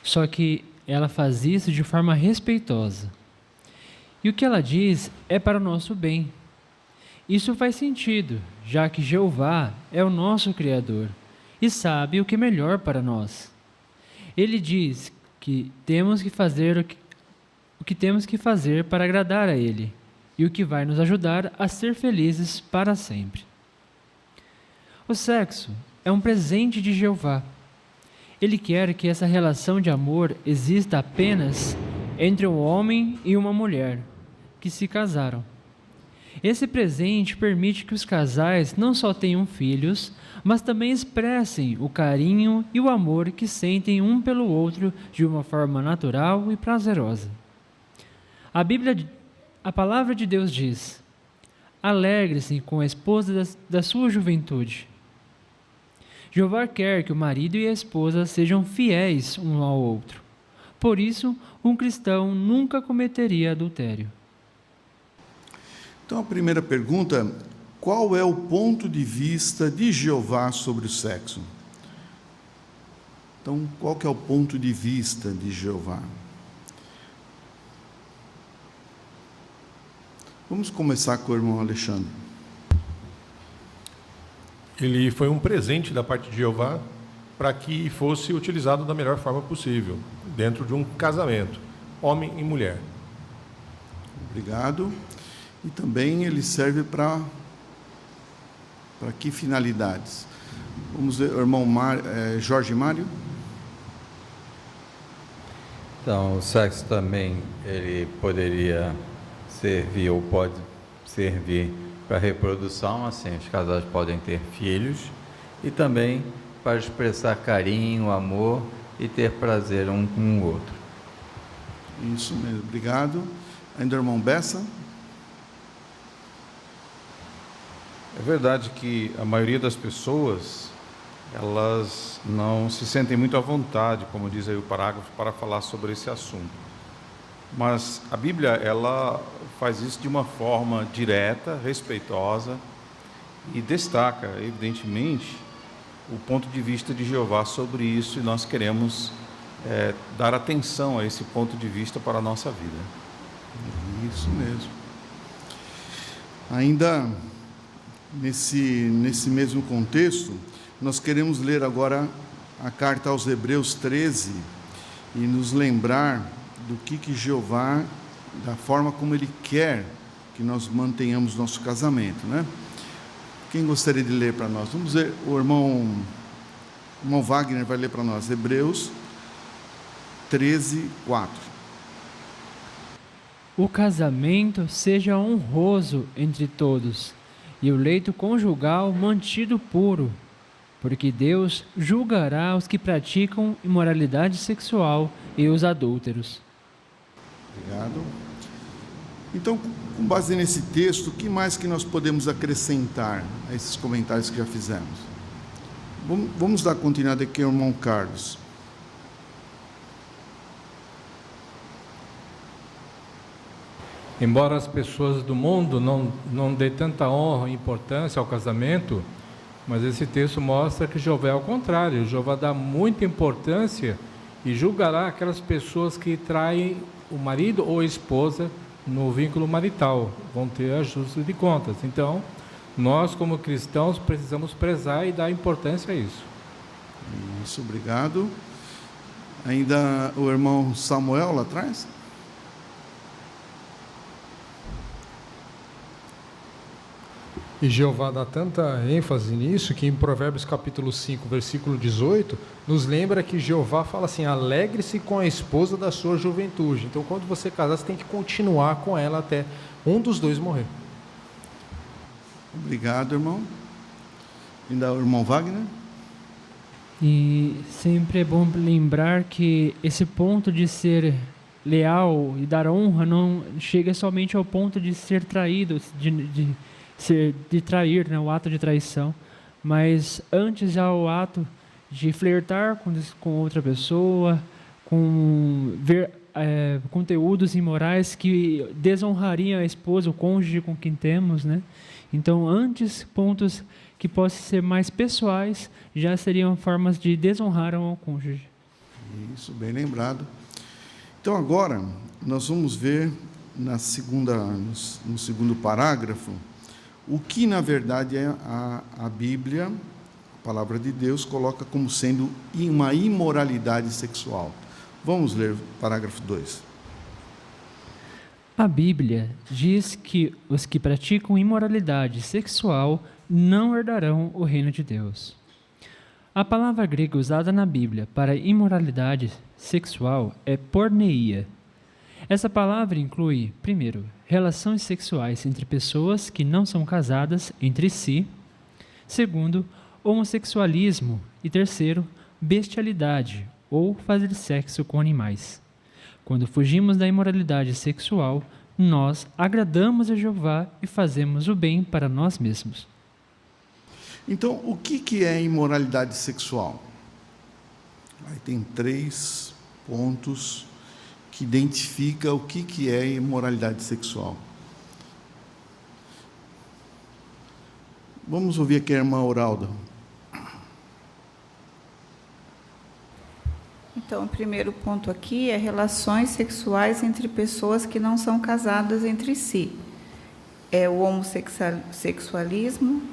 só que ela faz isso de forma respeitosa. E o que ela diz é para o nosso bem. Isso faz sentido, já que Jeová é o nosso Criador e sabe o que é melhor para nós. Ele diz que temos que fazer o que temos que fazer para agradar a Ele e o que vai nos ajudar a ser felizes para sempre. O sexo é um presente de Jeová. Ele quer que essa relação de amor exista apenas entre um homem e uma mulher que se casaram. Esse presente permite que os casais não só tenham filhos, mas também expressem o carinho e o amor que sentem um pelo outro de uma forma natural e prazerosa. A palavra de Deus diz: alegre-se com a esposa da sua juventude. Jeová quer que o marido e a esposa sejam fiéis um ao outro. Por isso, um cristão nunca cometeria adultério. Então, a primeira pergunta: qual é o ponto de vista de Jeová sobre o sexo? Então, qual que é o ponto de vista de Jeová? Vamos começar com o irmão Alexandre. Ele foi um presente da parte de Jeová para que fosse utilizado da melhor forma possível, dentro de um casamento, homem e mulher. Obrigado. E também ele serve para que finalidades? Vamos ver, irmão Jorge Mário. Então, o sexo também ele poderia servir ou pode servir para reprodução, assim, os casais podem ter filhos, e também para expressar carinho, amor e ter prazer um com o outro. Isso mesmo, obrigado. Ainda irmão Bessa. É verdade que a maioria das pessoas, elas não se sentem muito à vontade, como diz aí o parágrafo, para falar sobre esse assunto. Mas a Bíblia, ela faz isso de uma forma direta, respeitosa, e destaca, evidentemente, o ponto de vista de Jeová sobre isso, e nós queremos dar atenção a esse ponto de vista para a nossa vida. Isso mesmo. Ainda nesse mesmo contexto, nós queremos ler agora a carta aos Hebreus 13 e nos lembrar do que Jeová, da forma como Ele quer que nós mantenhamos nosso casamento, né? Quem gostaria de ler para nós? Vamos ver, o irmão Wagner vai ler para nós, Hebreus 13, 4. O casamento seja honroso entre todos, e o leito conjugal mantido puro, porque Deus julgará os que praticam imoralidade sexual e os adúlteros. Obrigado. Então, com base nesse texto, o que mais que nós podemos acrescentar a esses comentários que já fizemos? Vamos dar continuidade aqui ao irmão Carlos. Embora as pessoas do mundo não dê tanta honra e importância ao casamento, mas esse texto mostra que Jeová é ao contrário. Jeová dá muita importância e julgará aquelas pessoas que traem o marido ou a esposa no vínculo marital, vão ter ajuste de contas. Então, nós como cristãos precisamos prezar e dar importância a isso. Isso, obrigado. Ainda o irmão Samuel lá atrás. E Jeová dá tanta ênfase nisso que em Provérbios capítulo 5, versículo 18, nos lembra que Jeová fala assim: alegre-se com a esposa da sua juventude. Então, quando você casar, você tem que continuar com ela até um dos dois morrer. Obrigado, irmão. Ainda o irmão Wagner. E sempre é bom lembrar que esse ponto de ser leal e dar honra não chega somente ao ponto de ser traído, de trair, né, o ato de traição, mas antes já o ato de flertar com outra pessoa, com ver conteúdos imorais que desonrariam a esposa, o cônjuge com quem temos, né? Então, antes, pontos que possam ser mais pessoais já seriam formas de desonrar ao cônjuge. Isso, bem lembrado. Então, agora, nós vamos ver no segundo parágrafo o que, na verdade, a Bíblia, a palavra de Deus, coloca como sendo uma imoralidade sexual. Vamos ler o parágrafo 2. A Bíblia diz que os que praticam imoralidade sexual não herdarão o reino de Deus. A palavra grega usada na Bíblia para imoralidade sexual é porneia. Essa palavra inclui, primeiro, relações sexuais entre pessoas que não são casadas entre si. Segundo, homossexualismo. E terceiro, bestialidade, ou fazer sexo com animais. Quando fugimos da imoralidade sexual, nós agradamos a Jeová e fazemos o bem para nós mesmos. Então, o que é imoralidade sexual? Aí tem 3 pontos que identifica o que é imoralidade sexual. Vamos ouvir aqui a irmã Oralda. Então, o primeiro ponto aqui é relações sexuais entre pessoas que não são casadas entre si. É o homossexualismo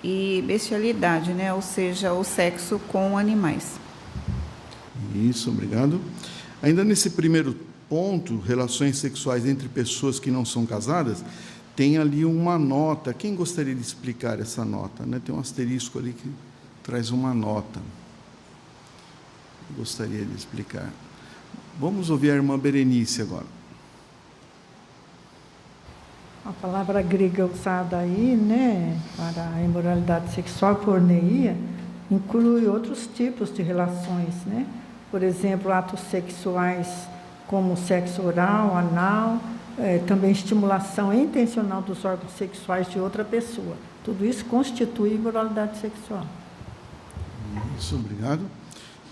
e bestialidade, né? Ou seja, o sexo com animais. Isso, obrigado. Ainda nesse primeiro ponto, relações sexuais entre pessoas que não são casadas, tem ali uma nota. Quem gostaria de explicar essa nota, né? Tem um asterisco ali que traz uma nota. Gostaria de explicar. Vamos ouvir a irmã Berenice agora. A palavra grega usada aí, né, para a imoralidade sexual, porneia, inclui outros tipos de relações, né? Por exemplo, atos sexuais como sexo oral, anal, também estimulação intencional dos órgãos sexuais de outra pessoa. Tudo isso constitui imoralidade sexual. Isso, obrigado.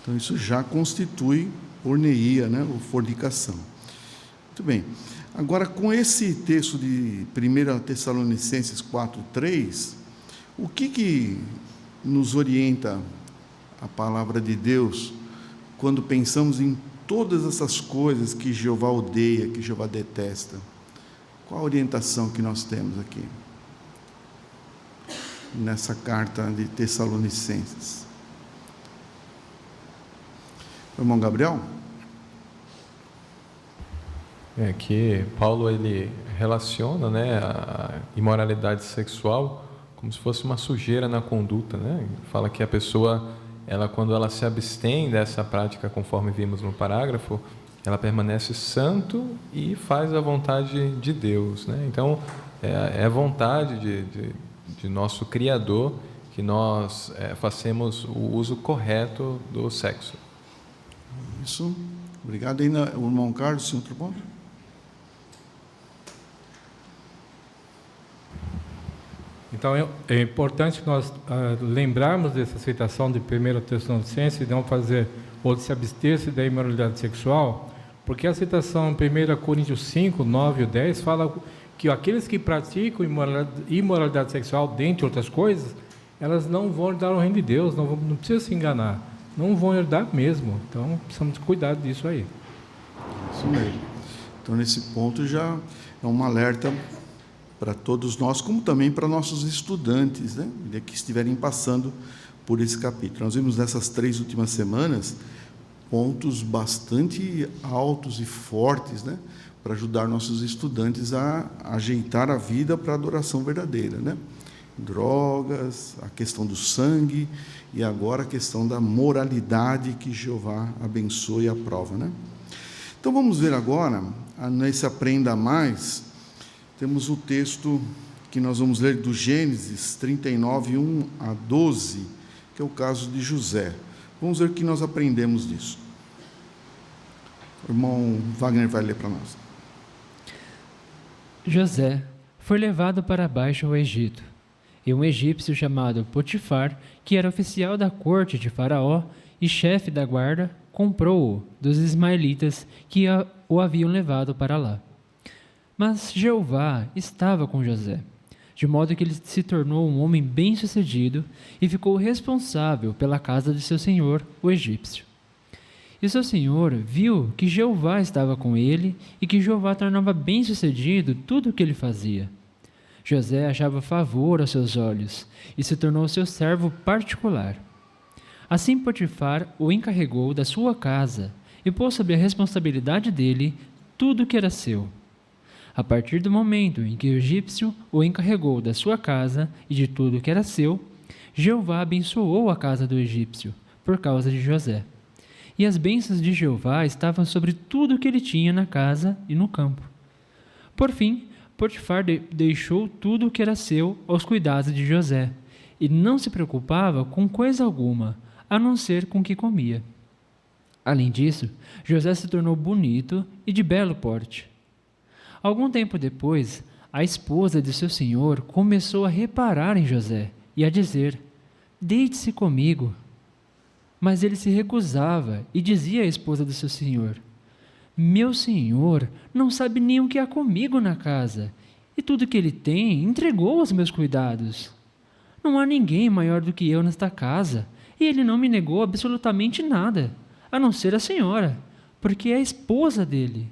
Então, isso já constitui porneia, né, ou fornicação. Muito bem. Agora, com esse texto de 1 Tessalonicenses 4:3, o que nos orienta a palavra de Deus quando pensamos em todas essas coisas que Jeová odeia, que Jeová detesta? Qual a orientação que nós temos aqui nessa carta de Tessalonicenses? Irmão Gabriel? É que Paulo ele relaciona, né, a imoralidade sexual como se fosse uma sujeira na conduta, né? Fala que a pessoa, quando ela se abstém dessa prática, conforme vimos no parágrafo, ela permanece santo e faz a vontade de Deus, né? Então, é a vontade de nosso Criador que nós façamos o uso correto do sexo. Isso. Obrigado. Ainda o irmão Carlos, sem outro ponto? Então, é importante nós lembrarmos dessa citação de 1 Tessalonicenses e não fazer, ou de se abster-se da imoralidade sexual, porque a citação em 1 Coríntios 5, 9 e 10 fala que aqueles que praticam imoralidade sexual, dentre outras coisas, elas não vão herdar o reino de Deus, não precisa se enganar, não vão herdar mesmo. Então, precisamos cuidar disso aí. Isso mesmo. Então, nesse ponto já é um alerta para todos nós, como também para nossos estudantes, né, que estiverem passando por esse capítulo. Nós vimos nessas 3 últimas semanas pontos bastante altos e fortes, né, para ajudar nossos estudantes a ajeitar a vida para a adoração verdadeira, né? Drogas, a questão do sangue e agora a questão da moralidade que Jeová abençoe e aprova, né? Então vamos ver agora, nesse Aprenda Mais, temos o texto que nós vamos ler do Gênesis 39, 1 a 12, que é o caso de José. Vamos ver o que nós aprendemos disso. O irmão Wagner vai ler para nós. José foi levado para baixo ao Egito, e um egípcio chamado Potifar, que era oficial da corte de Faraó e chefe da guarda, comprou-o dos ismaelitas que o haviam levado para lá. Mas Jeová estava com José, de modo que ele se tornou um homem bem-sucedido e ficou responsável pela casa de seu senhor, o egípcio. E seu senhor viu que Jeová estava com ele e que Jeová tornava bem-sucedido tudo o que ele fazia. José achava favor aos seus olhos e se tornou seu servo particular. Assim Potifar o encarregou da sua casa e pôs sob a responsabilidade dele tudo o que era seu. A partir do momento em que o egípcio o encarregou da sua casa e de tudo o que era seu, Jeová abençoou a casa do egípcio por causa de José. E as bênçãos de Jeová estavam sobre tudo o que ele tinha na casa e no campo. Por fim, Potifar deixou tudo o que era seu aos cuidados de José, e não se preocupava com coisa alguma, a não ser com o que comia. Além disso, José se tornou bonito e de belo porte. Algum tempo depois, a esposa de seu senhor começou a reparar em José e a dizer: "Deite-se comigo." Mas ele se recusava e dizia à esposa do seu senhor: "Meu senhor não sabe nem o que há comigo na casa, e tudo que ele tem entregou aos meus cuidados. Não há ninguém maior do que eu nesta casa, e ele não me negou absolutamente nada, a não ser a senhora, porque é a esposa dele.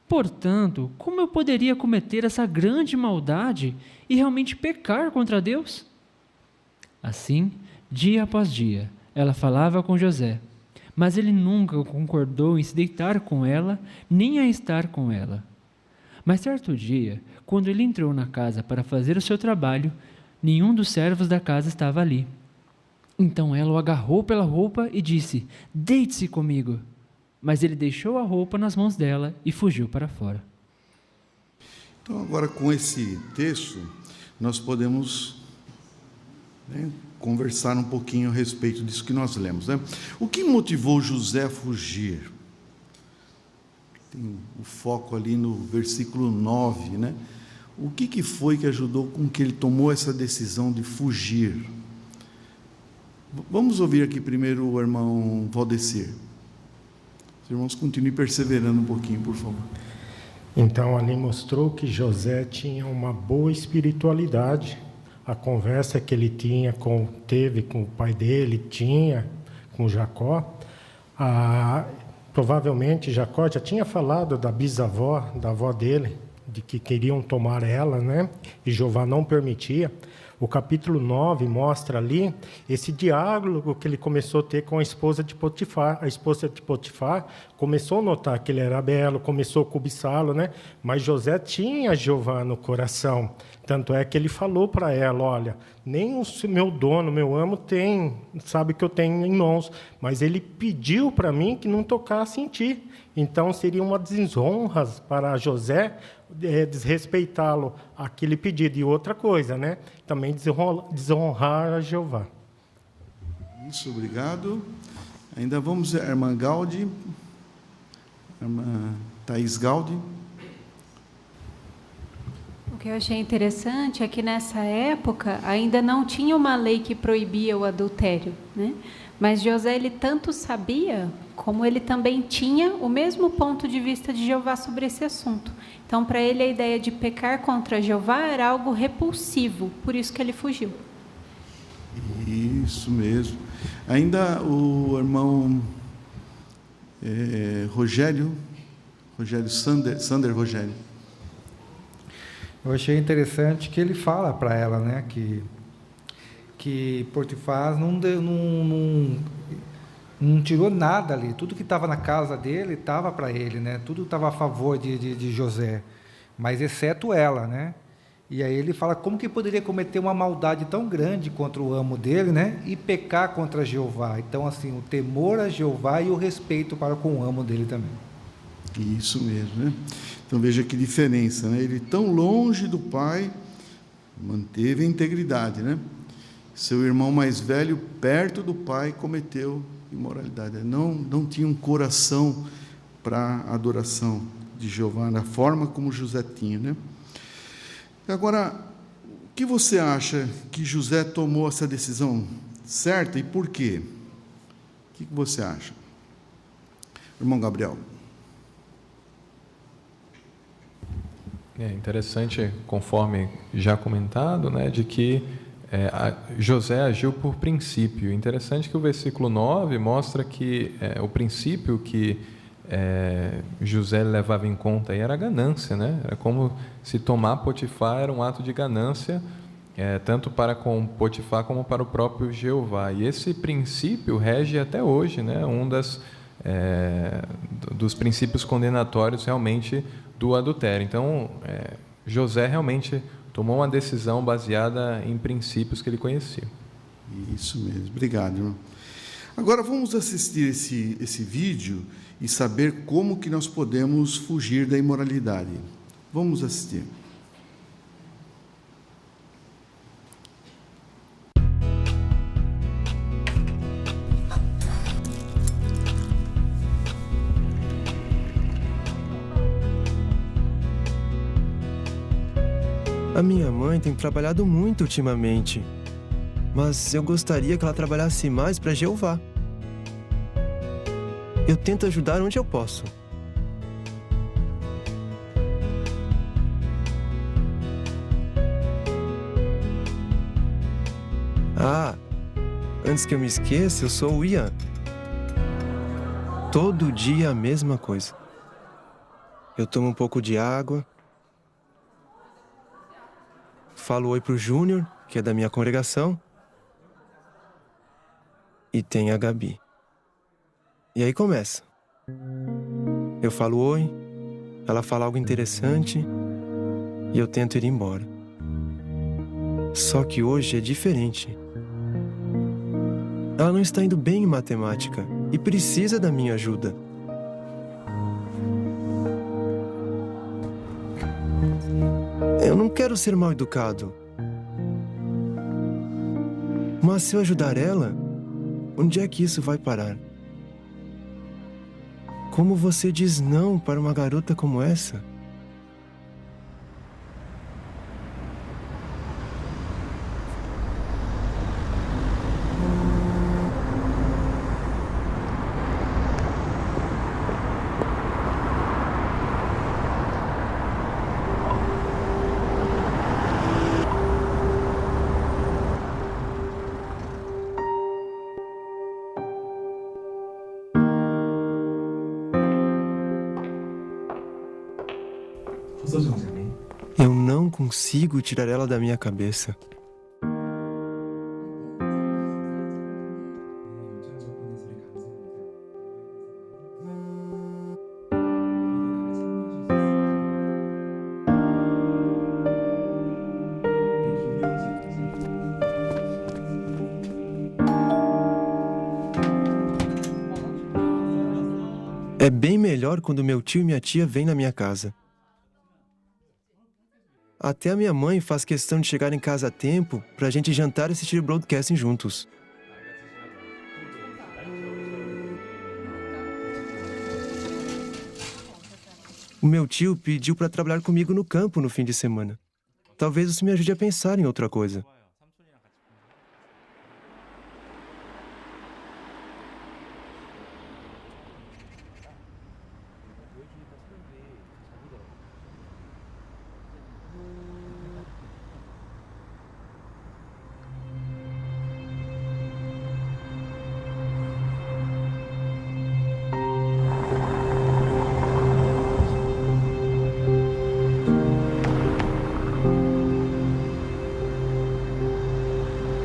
Portanto, como eu poderia cometer essa grande maldade e realmente pecar contra Deus?" Assim, dia após dia, ela falava com José, mas ele nunca concordou em se deitar com ela, nem a estar com ela. Mas certo dia, quando ele entrou na casa para fazer o seu trabalho, nenhum dos servos da casa estava ali. Então ela o agarrou pela roupa e disse: "Deite-se comigo." Mas ele deixou a roupa nas mãos dela e fugiu para fora. Então, agora com esse texto, nós podemos, né, conversar um pouquinho a respeito disso que nós lemos, né? O que motivou José a fugir? Tem o foco ali no versículo 9, né? O que foi que ajudou com que ele tomou essa decisão de fugir? Vamos ouvir aqui primeiro o irmão Valdecir. Os irmãos continuem perseverando um pouquinho, por favor. Então, ali mostrou que José tinha uma boa espiritualidade. A conversa que ele teve com o pai dele, tinha com Jacó. Provavelmente Jacó já tinha falado da bisavó, da avó dele, de que queriam tomar ela, né? E Jeová não permitia. O capítulo 9 mostra ali esse diálogo que ele começou a ter com a esposa de Potifar. A esposa de Potifar começou a notar que ele era belo, começou a cobiçá-lo, né? Mas José tinha Jeová no coração. Tanto é que ele falou para ela, olha, nem o meu dono, meu amo, sabe que eu tenho em mãos, mas ele pediu para mim que não tocasse em ti. Então, seria uma desonra para José desrespeitá-lo, aquele pedido. E outra coisa, né? Também desonrar a Jeová. Isso, obrigado. Ainda vamos a irmã Gaudi, irmã Thaís Gaudi. O que eu achei interessante é que nessa época ainda não tinha uma lei que proibia o adultério, né? Mas José, ele tanto sabia, como ele também tinha o mesmo ponto de vista de Jeová sobre esse assunto. Então, para ele, a ideia de pecar contra Jeová era algo repulsivo, por isso que ele fugiu. Isso mesmo. Ainda o irmão Rogério Sander Rogério. Eu achei interessante que ele fala para ela, né, que Potifar não tirou nada ali, tudo que estava na casa dele estava para ele, né? Tudo estava a favor de José, mas exceto ela, né? E aí ele fala como que poderia cometer uma maldade tão grande contra o amo dele, né? E pecar contra Jeová. Então, assim, o temor a Jeová e o respeito para com o amo dele também. Isso mesmo, né? Então veja que diferença, né? Ele tão longe do pai manteve a integridade, né? Seu irmão mais velho, perto do pai, cometeu imoralidade. Não tinha um coração para a adoração de Jeová, da forma como José tinha, né? Agora, o que você acha que José tomou essa decisão certa e por quê? O que você acha? Irmão Gabriel. É interessante, conforme já comentado, né, de que José agiu por princípio. Interessante que o versículo 9 mostra que o princípio que José levava em conta aí era a ganância, né? Era como se tomar Potifar era um ato de ganância, tanto para com Potifar como para o próprio Jeová. E esse princípio rege até hoje, né? Dos princípios condenatórios realmente do adultério. Então, José realmente tomou uma decisão baseada em princípios que ele conhecia. Isso mesmo. Obrigado, irmão. Agora vamos assistir esse vídeo e saber como que nós podemos fugir da imoralidade. Vamos assistir. A minha mãe tem trabalhado muito ultimamente, mas eu gostaria que ela trabalhasse mais para Jeová. Eu tento ajudar onde eu posso. Antes que eu me esqueça, eu sou o Ian. Todo dia a mesma coisa. Eu tomo um pouco de água, falo oi pro Júnior, que é da minha congregação, e tem a Gabi. E aí começa. Eu falo oi, ela fala algo interessante e eu tento ir embora. Só que hoje é diferente. Ela não está indo bem em matemática e precisa da minha ajuda. Eu não quero ser mal educado. Mas se eu ajudar ela, onde é que isso vai parar? Como você diz não para uma garota como essa? Eu não consigo tirar ela da minha cabeça. É bem melhor quando meu tio e minha tia vêm na minha casa. Até a minha mãe faz questão de chegar em casa a tempo para a gente jantar e assistir broadcasting juntos. O meu tio pediu para trabalhar comigo no campo no fim de semana. Talvez isso me ajude a pensar em outra coisa.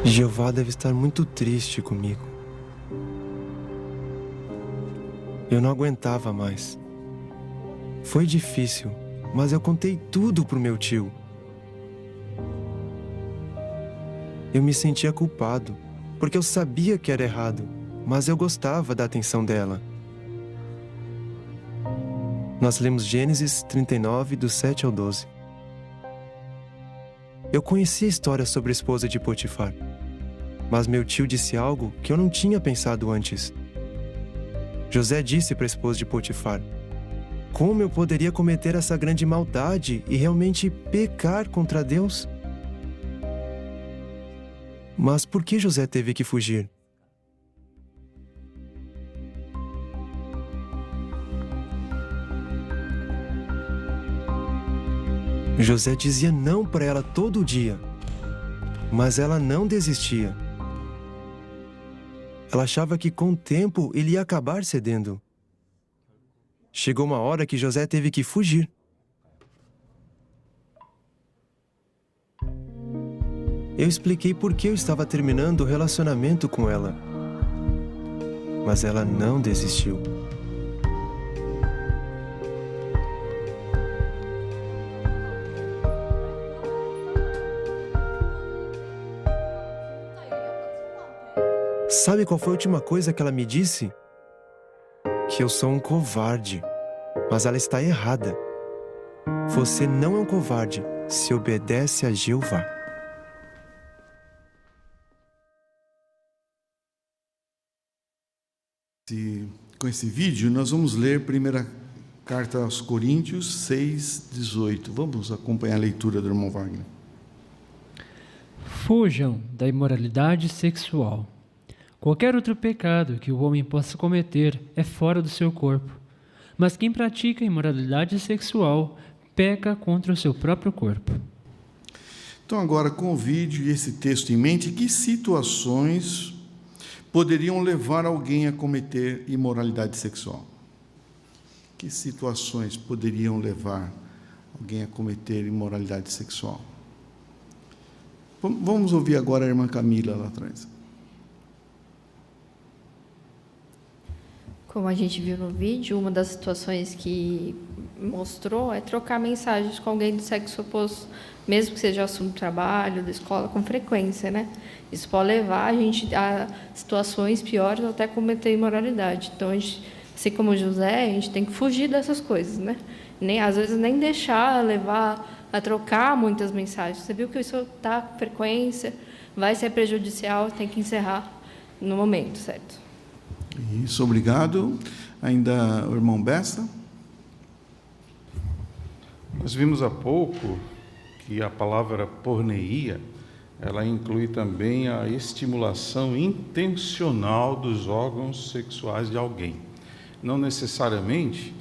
Jeová deve estar muito triste comigo. Eu não aguentava mais. Foi difícil, mas eu contei tudo pro meu tio. Eu me sentia culpado, porque eu sabia que era errado, mas eu gostava da atenção dela. Nós lemos Gênesis 39, do 7 ao 12. Eu conheci a história sobre a esposa de Potifar, mas meu tio disse algo que eu não tinha pensado antes. José disse para a esposa de Potifar: como eu poderia cometer essa grande maldade e realmente pecar contra Deus? Mas por que José teve que fugir? José dizia não para ela todo dia, mas ela não desistia. Ela achava que com o tempo ele ia acabar cedendo. Chegou uma hora que José teve que fugir. Eu expliquei por que eu estava terminando o relacionamento com ela, mas ela não desistiu. Sabe qual foi a última coisa que ela me disse? Que eu sou um covarde, mas ela está errada. Você não é um covarde se obedece a Jeová. Com esse vídeo, nós vamos ler a primeira carta aos Coríntios 6:18. Vamos acompanhar a leitura do irmão Wagner. Fujam da imoralidade sexual. Qualquer outro pecado que o homem possa cometer é fora do seu corpo. Mas quem pratica imoralidade sexual peca contra o seu próprio corpo. Então, agora, com o vídeo e esse texto em mente, que situações poderiam levar alguém a cometer imoralidade sexual? Que situações poderiam levar alguém a cometer imoralidade sexual? Vamos ouvir agora a irmã Camila lá atrás. Como a gente viu no vídeo, uma das situações que mostrou é trocar mensagens com alguém do sexo oposto, mesmo que seja assunto do trabalho, da escola, com frequência, né? Isso pode levar a gente a situações piores, até cometer imoralidade. Então, a gente, assim como José, a gente tem que fugir dessas coisas, né? Às vezes, nem deixar levar a trocar muitas mensagens. Você viu que isso está com frequência, vai ser prejudicial, tem que encerrar no momento, certo? Isso, obrigado. Ainda o irmão Bessa. Nós vimos há pouco que a palavra porneia, ela inclui também a estimulação intencional dos órgãos sexuais de alguém. Não necessariamente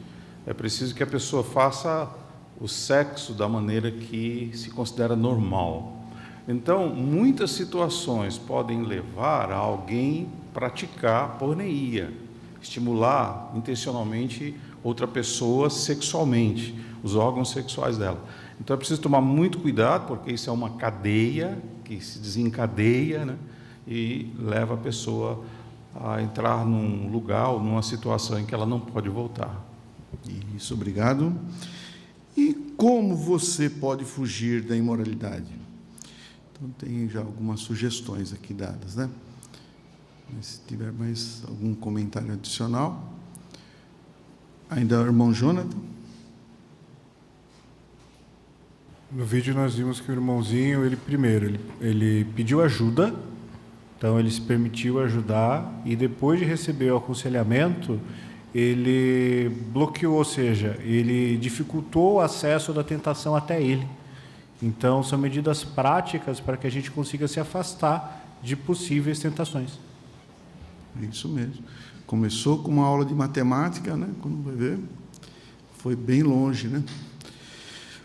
é preciso que a pessoa faça o sexo da maneira que se considera normal. Então, muitas situações podem levar a alguém praticar porneia, estimular intencionalmente outra pessoa sexualmente, os órgãos sexuais dela. Então é preciso tomar muito cuidado, porque isso é uma cadeia que se desencadeia, né, e leva a pessoa a entrar num lugar ou numa situação em que ela não pode voltar. Isso, obrigado. E como você pode fugir da imoralidade? Então tem já algumas sugestões aqui dadas, né? Mas se tiver mais algum comentário adicional. Ainda o irmão Jonathan. No vídeo nós vimos que o irmãozinho, ele pediu ajuda, então ele se permitiu ajudar, e depois de receber o aconselhamento, ele bloqueou, ou seja, ele dificultou o acesso da tentação até ele. Então, são medidas práticas para que a gente consiga se afastar de possíveis tentações. É isso mesmo. Começou com uma aula de matemática, né? Quando vai ver, foi bem longe, né?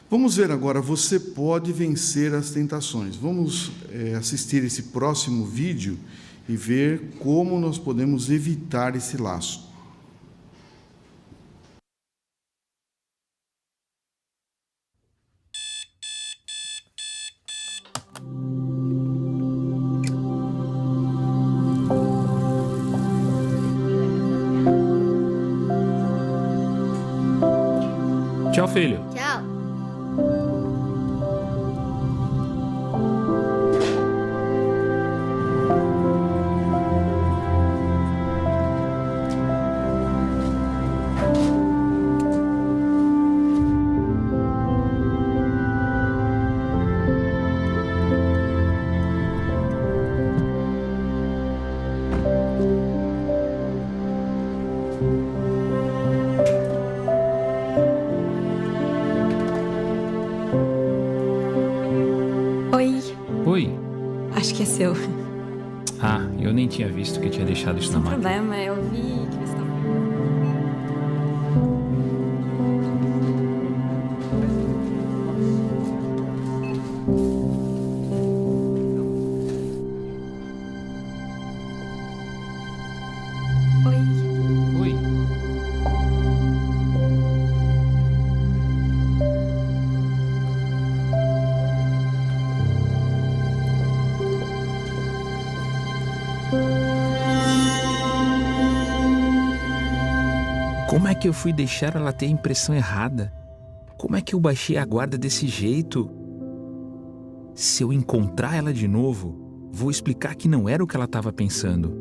Vamos ver agora, você pode vencer as tentações. Vamos assistir esse próximo vídeo e ver como nós podemos evitar esse laço. Tchau, filho. Tchau. Oi. Acho que é seu. Ah, eu nem tinha visto que tinha deixado isso na máquina. Não tem problema, eu vi que você estava... Oi. Como é que eu fui deixar ela ter a impressão errada? Como é que eu baixei a guarda desse jeito? Se eu encontrar ela de novo, vou explicar que não era o que ela estava pensando.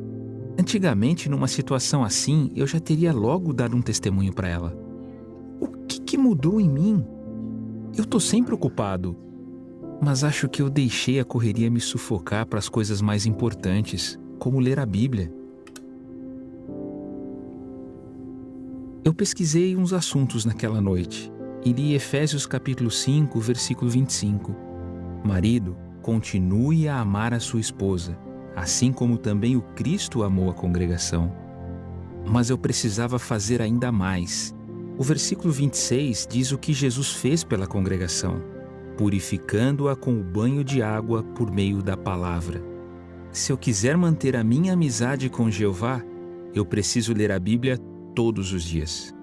Antigamente, numa situação assim, eu já teria logo dado um testemunho para ela. O que mudou em mim? Eu tô sempre ocupado, mas acho que eu deixei a correria me sufocar para as coisas mais importantes, como ler a Bíblia. Eu pesquisei uns assuntos naquela noite e li Efésios capítulo 5, versículo 25. Marido, continue a amar a sua esposa, assim como também o Cristo amou a congregação. Mas eu precisava fazer ainda mais. O versículo 26 diz o que Jesus fez pela congregação, purificando-a com o banho de água por meio da palavra. Se eu quiser manter a minha amizade com Jeová, eu preciso ler a Bíblia todos os dias.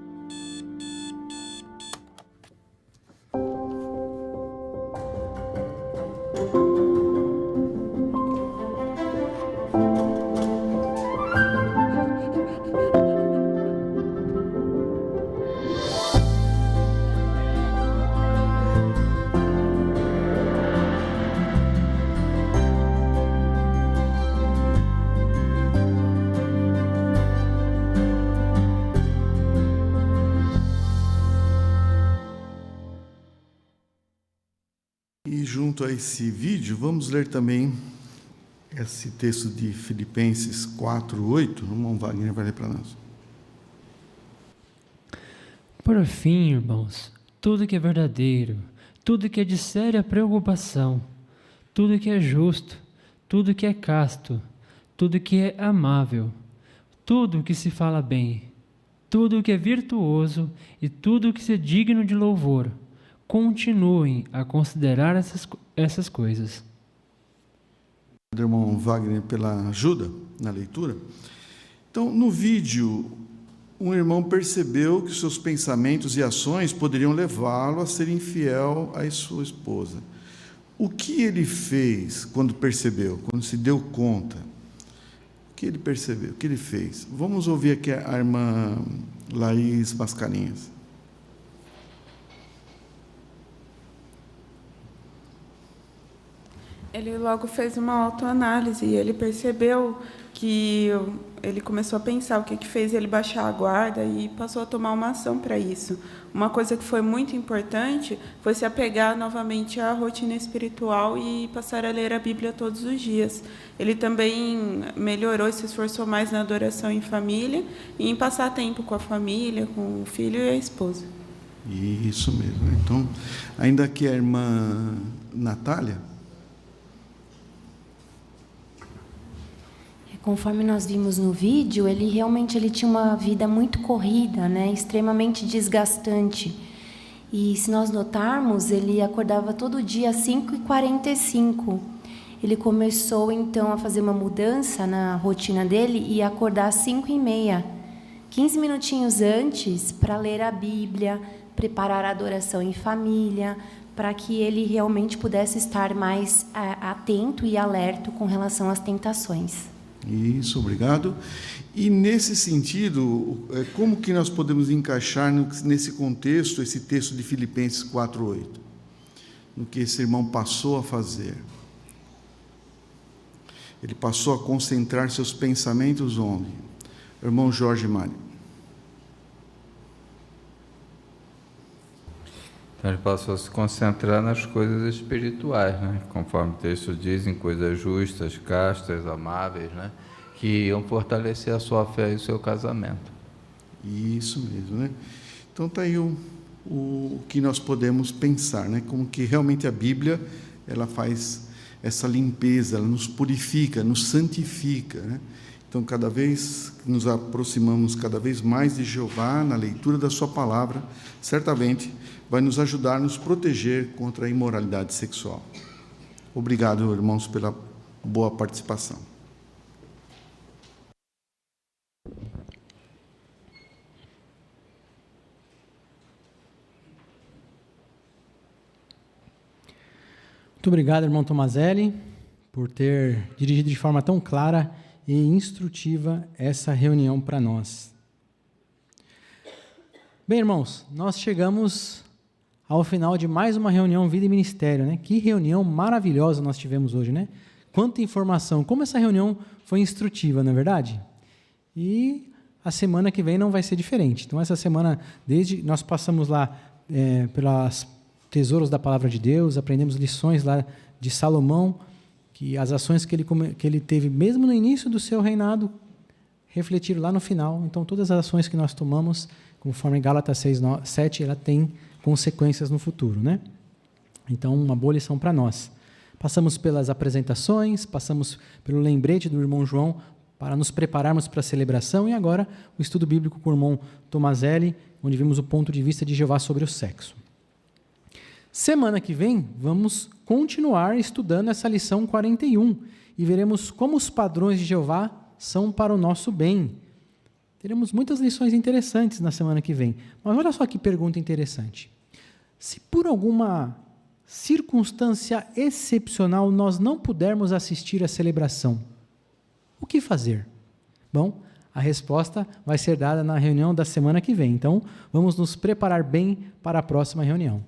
E junto a esse vídeo, vamos ler também esse texto de Filipenses 4:8. O irmão Wagner vai ler para nós. Por fim, irmãos, tudo que é verdadeiro, tudo que é de séria preocupação, tudo que é justo, tudo que é casto, tudo que é amável, tudo que se fala bem, tudo que é virtuoso e tudo que se é digno de louvor, continuem a considerar essas coisas. Irmão Wagner, pela ajuda na leitura. Então, no vídeo, um irmão percebeu que seus pensamentos e ações poderiam levá-lo a ser infiel à sua esposa. O que ele fez quando percebeu, quando se deu conta? O que ele percebeu? O que ele fez? Vamos ouvir aqui a irmã Laís Mascarenhas. Ele logo fez uma autoanálise e ele percebeu que ele começou a pensar o que fez ele baixar a guarda e passou a tomar uma ação para isso. Uma coisa que foi muito importante foi se apegar novamente à rotina espiritual e passar a ler a Bíblia todos os dias. Ele também melhorou e se esforçou mais na adoração em família e em passar tempo com a família, com o filho e a esposa. Isso mesmo. Então, ainda que a irmã Natália... Conforme nós vimos no vídeo, ele realmente tinha uma vida muito corrida, né? Extremamente desgastante. E se nós notarmos, ele acordava todo dia às 5h45. Ele começou então a fazer uma mudança na rotina dele e acordar às 5h30. 15 minutinhos antes para ler a Bíblia, preparar a adoração em família, para que ele realmente pudesse estar mais atento e alerta com relação às tentações. Isso, obrigado. E nesse sentido, como que nós podemos encaixar nesse contexto, esse texto de Filipenses 4:8? No que esse irmão passou a fazer? Ele passou a concentrar seus pensamentos onde? Irmão Jorge Mário. Então ele passou a se concentrar nas coisas espirituais, né? Conforme o texto diz, em coisas justas, castas, amáveis, né? Que iam fortalecer a sua fé e o seu casamento. Isso mesmo, né? Então está aí o que nós podemos pensar, né? Como que realmente a Bíblia ela faz essa limpeza, ela nos purifica, nos santifica, né? Então, cada vez que nos aproximamos cada vez mais de Jeová na leitura da sua palavra, certamente vai nos ajudar a nos proteger contra a imoralidade sexual. Obrigado, irmãos, pela boa participação. Muito obrigado, irmão Tomazelli, por ter dirigido de forma tão clara e instrutiva essa reunião para nós. Bem, irmãos, nós chegamos ao final de mais uma reunião Vida e Ministério, né? Que reunião maravilhosa nós tivemos hoje, né? Quanta informação, como essa reunião foi instrutiva, não é verdade? E a semana que vem não vai ser diferente. Então, essa semana, nós passamos lá pelas tesouros da Palavra de Deus, aprendemos lições lá de Salomão, que as ações que ele teve, mesmo no início do seu reinado, refletiram lá no final. Então, todas as ações que nós tomamos, conforme Gálatas 6:7, ela tem consequências no futuro, né? Então, uma boa lição para nós. Passamos pelas apresentações, passamos pelo lembrete do irmão João para nos prepararmos para a celebração e agora o estudo bíblico com o irmão Tomazelli, onde vimos o ponto de vista de Jeová sobre o sexo. Semana que vem, vamos continuar estudando essa lição 41 e veremos como os padrões de Jeová são para o nosso bem. Teremos muitas lições interessantes na semana que vem. Mas olha só que pergunta interessante. Se por alguma circunstância excepcional nós não pudermos assistir à celebração, o que fazer? Bom, a resposta vai ser dada na reunião da semana que vem. Então, vamos nos preparar bem para a próxima reunião.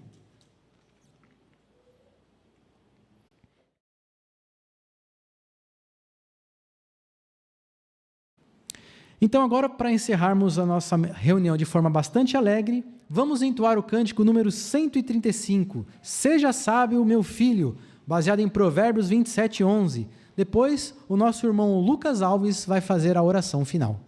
Então, agora, para encerrarmos a nossa reunião de forma bastante alegre, vamos entoar o cântico número 135, Seja Sábio, meu filho, baseado em Provérbios 27:11. Depois, o nosso irmão Lucas Alves vai fazer a oração final.